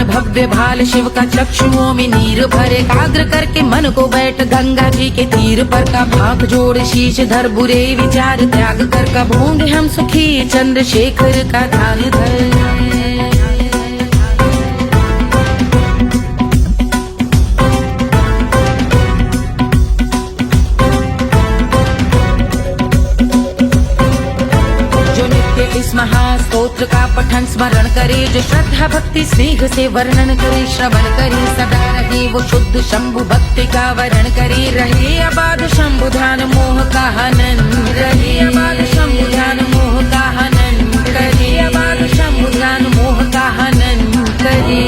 भव्य भाल शिव का चक्षुओं में नीर भरे, एकाग्र करके मन को बैठ गंगा जी के तीर पर। का भाग जोड़ शीश धर बुरे विचार त्याग कर, कब होंगे हम सुखी चंद्रशेखर का ध्यान धर। इस महास्तोत्र का पठन स्मरण करे, जो श्रद्धा भक्ति स्नेह से वर्णन करे, श्रवण करे सदा रहे वो शुद्ध शंभु भक्ति का वर्ण करे। रहे अबाध शंभु ध्यान मोह का हनन, रहे अबाध शंभु ध्यान मोह का हनन करे, अबाध शंभु ध्यान मोह का हनन करे।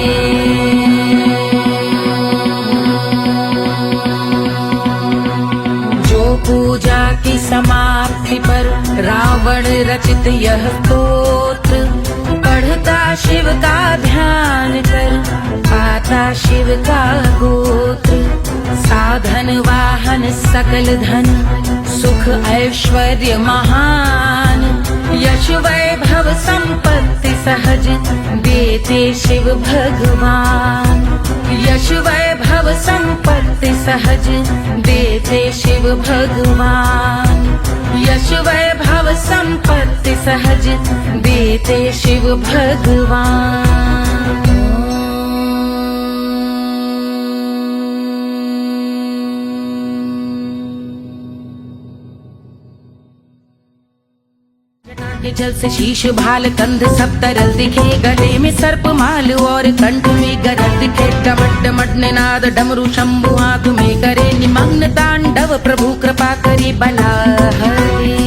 पूजा की समाप्ति पर रावण रचित यह स्तोत्र, पढ़ता शिव का ध्यान कर पाता शिव का गोत्र। साधन वाहन सकल धन सुख ऐश्वर्य महान, यश वैभव संपत्ति सहज देते शिव भगवान। यश वैभव संपत्ति सहज देते शिव भगवान। यश वैभव संपत्ति सहज देते शिव भगवान। के जल से शीश भाल कंध सब तरल दिखे, गले में सर्प माल और कंठ में गरल दिखे। डमट डमट निनाद डमरू शंभु हाथ में करे, निमग्न तांडव प्रभु कृपा करे बला हरे।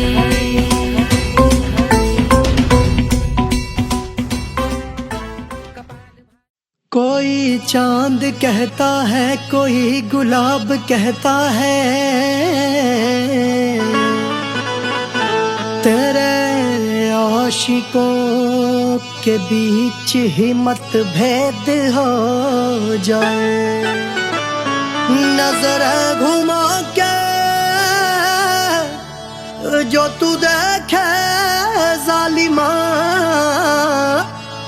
कोई चांद कहता है, कोई गुलाब कहता है, तेरे आशिकों के बीच ही मतभेद हो जाए। नजर घुमा के जो तू देखे जालिमा,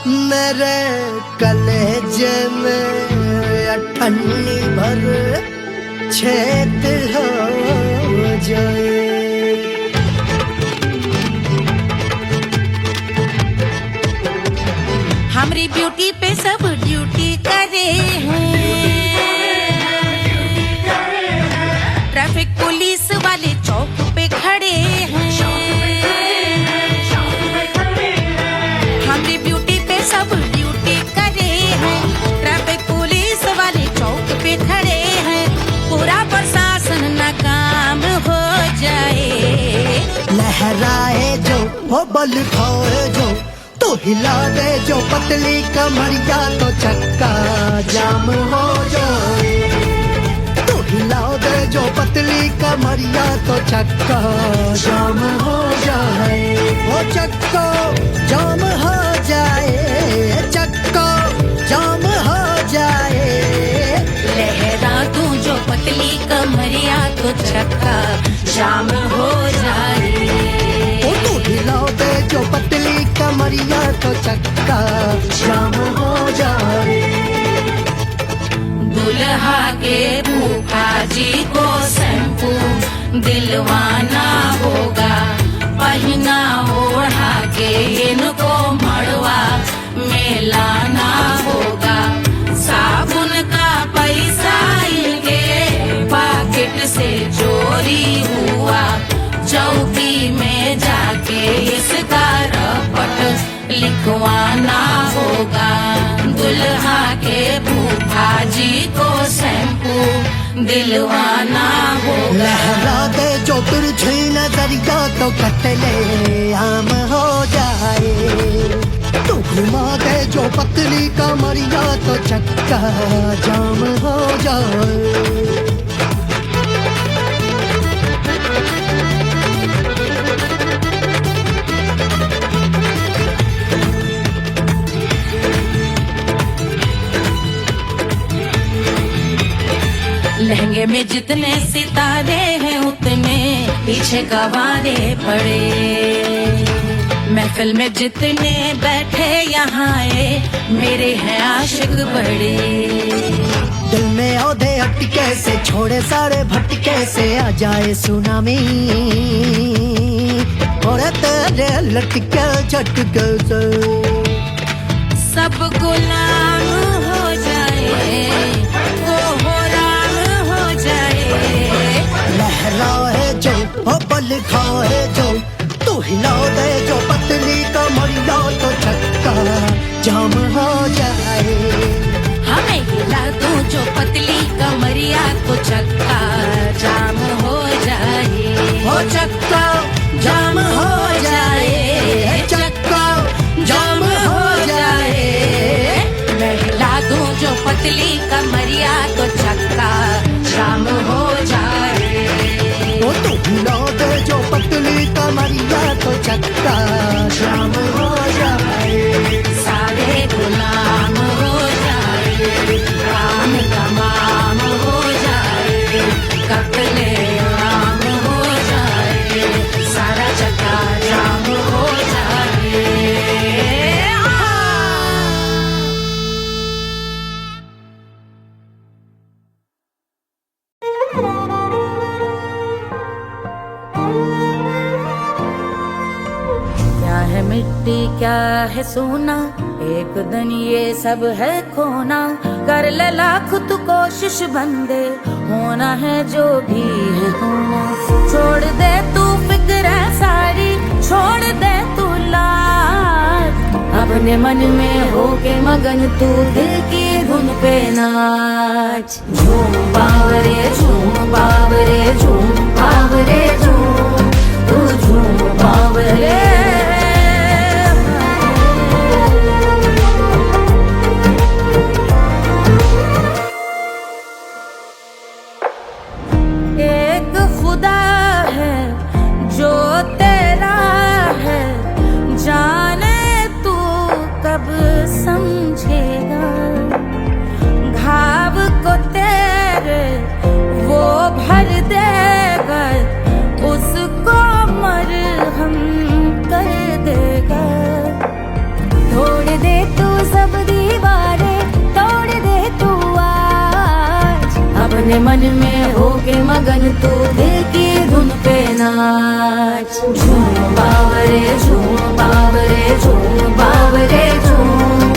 मेरे कलेजे में अठन्नी भर छेद हो जाए। हमारी ब्यूटी पे सब ड्यूटी करे हैं। ट्रैफिक पुलिस वाले चौक पे खड़े हैं। हमारी ब्यूटी पे सब ड्यूटी करे हैं। ट्रैफिक पुलिस वाले चौक पे खड़े हैं। पूरा प्रशासन नाकाम हो जाए। लहराए जो वो बल खाए जो, तो हिला दे जो पतली कमरिया तो चक्का जाम हो जाए। तो हिला दे जो पतली कमरिया तो चक्का जाम हो जाए। वो चक्का जाम हो जाए, चक्का जाम हो जाए। लहरा तू जो पतली कमरिया तो चक्का जाम हो जाए। ओ तो हिला दे जो पतली कमरिया तो चक्का जाम हो जाए। दुल्हा के फूफा जी को शैम्पू दिलवाना होगा। पहना ओढ़ा के इनको मड़वा में लाना होगा। साबुन का पैसा इनके पॉकेट से चोरी हुआ। चौकी में जाके इसका रपट लिखवाना होगा। दुल्हा के फूफा जी को शैम्पू दिलवाना होगा। लहरा दे जो तिरछी नजरिया तो कतले आम हो जाए। तू घुमा दे जो पतली कमरिया तो चक्का जाम हो जाए। लहंगे में जितने सितारे हैं उतने पीछे गवारे पड़े। महफिल में जितने बैठे यहाँ आए मेरे हैं आशिक बड़े। दिल में औधे अटके से छोड़े सारे भटके से आ जाए सुनामी। और तेरे लटके झटके से सब गुलाम हो जाए। लहराए जो वो बल खाए जो, तू हिला दे जो पतली कमरिया तो चक्का जाम हो जाए। हमें हिला दो जो पतली कमरिया तो चक्का जाम हो जाए। वो चक्का जाम हो जाए, चक्का जाम हो जाए। मैं हिला दूं जो पतली कमरिया तो चक्का जाम हो जाए। वो तो हिला दे जो पतली कमरिया तो चक्का जाम हो जाए। सारे गुलाम हो जाए। काम तमाम हो जाए। कत्ले आम हो जाए। सारा चक्का जाम हो जाए। क्या है मिट्टी क्या है सोना, एक दिन ये सब है खोना। कर ले लाख तू कोशिश बंदे, होना है जो भी है होना। छोड़ दे तू फिक्र सारी, छोड़ दे तू लाज। अपने मन में होके मगन तू दिल की धुन पे नाच। झूम बावरे झूम बावरे झूम बावरे झूम, तू झूम बावरे। एक खुदा है जो तेरा है, जाने तू कब समझेगा। घाव को तेरे वो भर देगा, उसको मरहम कर देगा। तोड़ दे तू सब दीवारें, तोड़ दे तू आज। अपने मन में होके मगन तू दिल की धुन पे नाच। झूम बावरे झूम बावरे झूम बावरे झूम,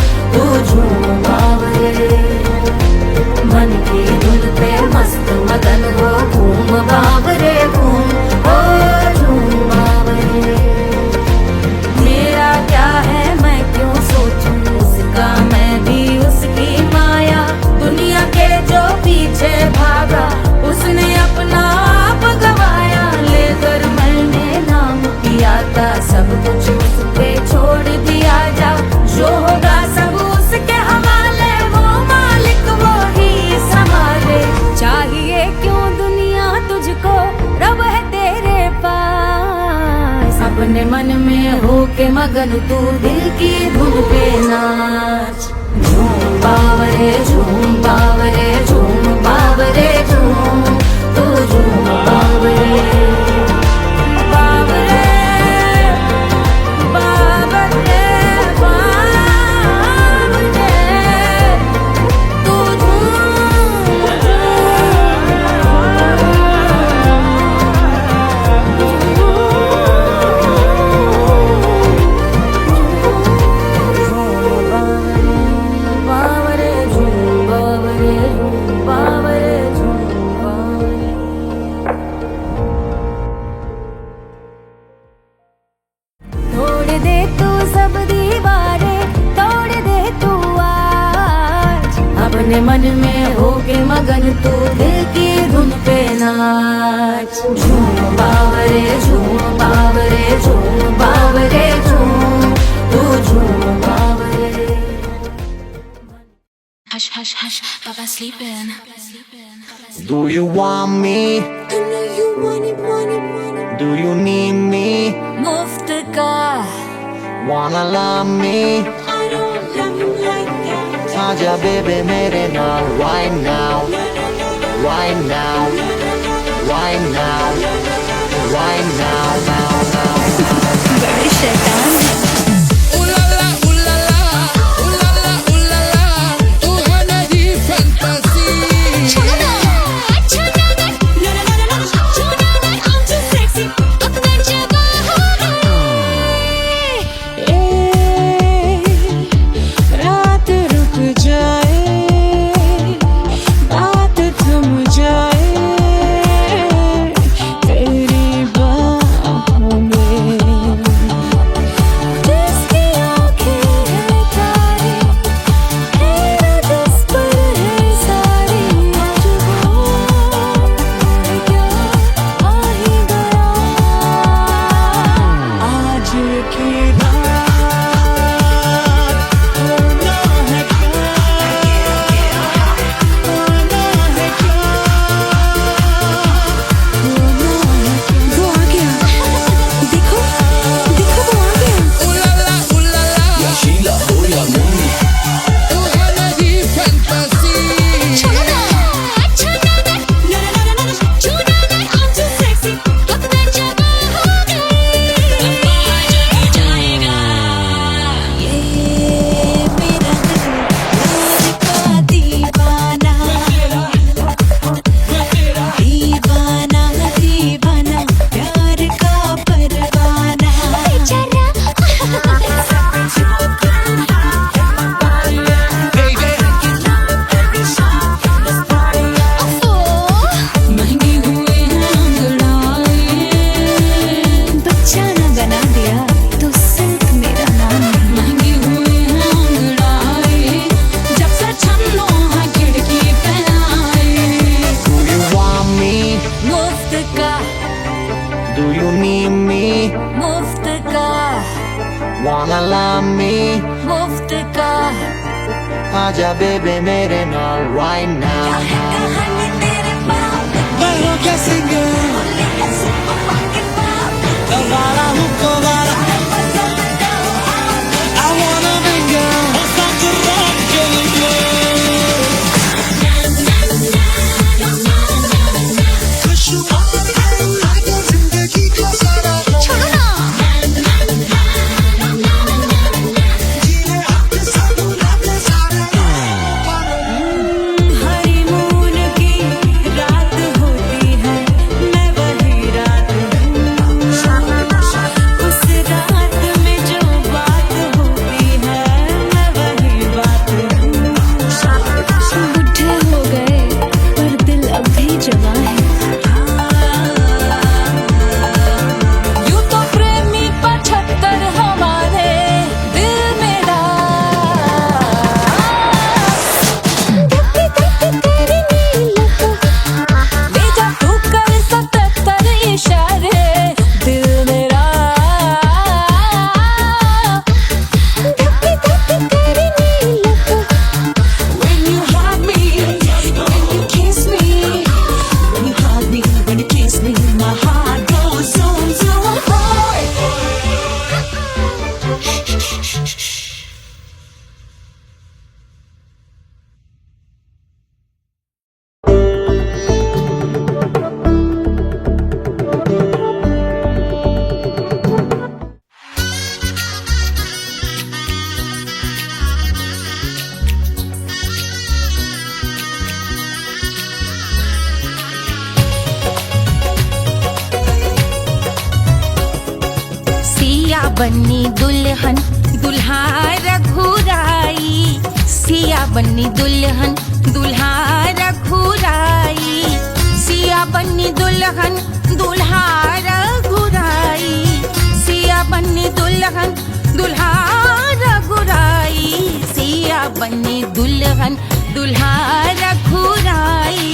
होके मगन तू दिल की धुन पे नाच। झूम बावरे झूम बावरे झूम बावरे झूम, तू झूम बावरे बावरे बावरे बावरे, तू बावरे झूम बावरे बावरे झूम बावरे। तोड़ दे तू सब दीवारें, तोड़ दे तू आज, अपने मन में होके मगन तू दिल की धुन पे नाच। झूम बावरे झूम बावरे झूम बावरे झूम, तू झूम बावरे। Hush, hush, hush, Papa's sleeping. Do you want me? I know you want it, want it, want it. Do you need me? मुफ्त का Wanna love me? I don't love you like that. आजा बेबे मेरे नाल right now, right now, right now, right now, now, now. बड़ी शैतान है। Wanna love me? मुफ्त का आजा बेबे मेरे नाल right now. मैं हूँ क्या सिंगर, दोबारा हूँ दोबारा। I wanna be girl, और साथ rock के लिए। खुशहाल है लागे जिंदगी का सारा। हनीमून की रात होती है, बन्नी दुल्हन दुल्हा रघुराई, सिया बन्नी दुल्हन दुल्हा रघुराई, सिया बन्नी दुल्हन दुल्हा रघुराई, सिया बन्नी दुल्हन दुल्हा रघुराई, सिया बन्नी दुल्हन दुल्हा रघुराई,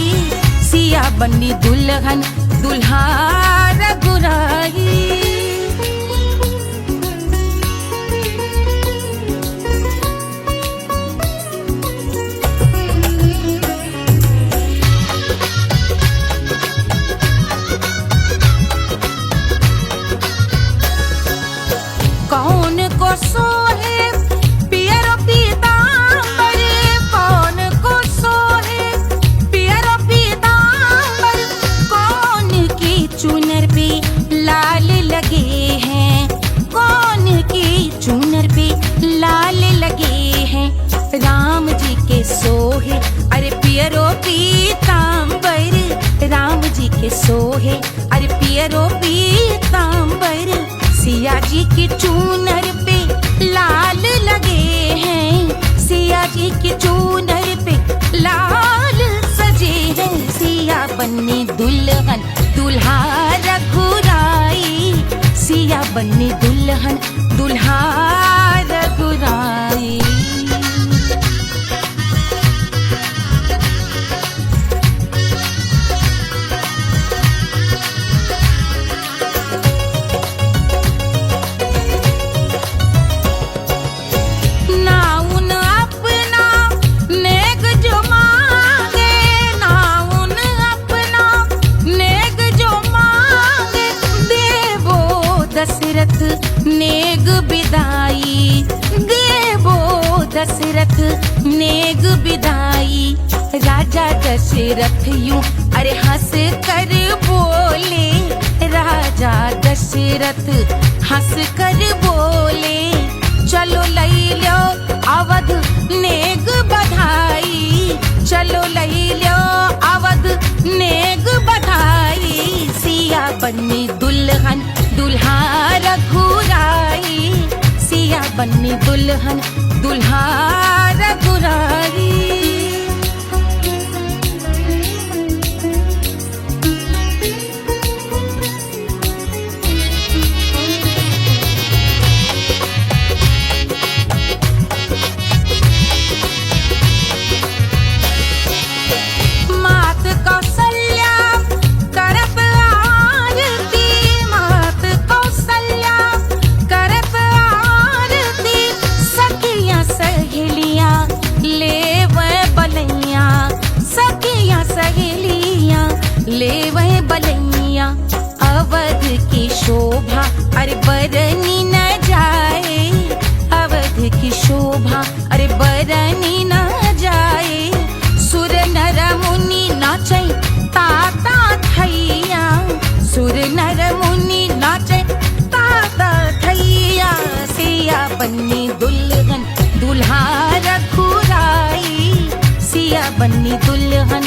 सिया बन्नी दुल्हन दुल्हा रघुराई। कौन को सोहे पियरो पीतांबर, कौन को सोहे पियरो पीतांबर, कौन की चुनर पे लाल लगे हैं, कौन की चुनर पे लाल लगे हैं, राम जी के सोहे अरे पियरो पीतांबर, राम जी के सोहे अरे पियरो पीतांबर, सिया जी की चूनर पे लाल लगे हैं, सिया जी की चूनर पे लाल सजे हैं, सिया बन्नी दुल्हन दुल्हा रघुराई, सिया बन्नी दुल्हन दुल्हा रघुराई। दशरथ नेग बिदाई, देवो दशरथ नेग बिदाई, राजा दशरथ यूं अरे हंस कर बोले, राजा दशरथ हंस कर बोले, चलो लई लो अवध नेग बधाई, चलो लई लो अवध नेग बधाई, सिया बन्नी दुल्हन दुल्हा रघुराई, सिया बन्नी दुल्हन दुल्हा रघुराई। मात कौशल्या करत आरती, मात कौशल्या करत आरती, सखियां सहेलियां लेवे बलैया, सखियां सहेलियां लेवे बलैया, अवध की शोभा अरे बरनी न जाए, अवध की शोभा अरे बरनी न जाए, सुर नर मुनि नाचे ताता थैया, सुर नर मुनि नाचे ताता थैया, सिया बन्नी दुल्हन दुल्हा रघुराई, सिया बन्नी दुल्हन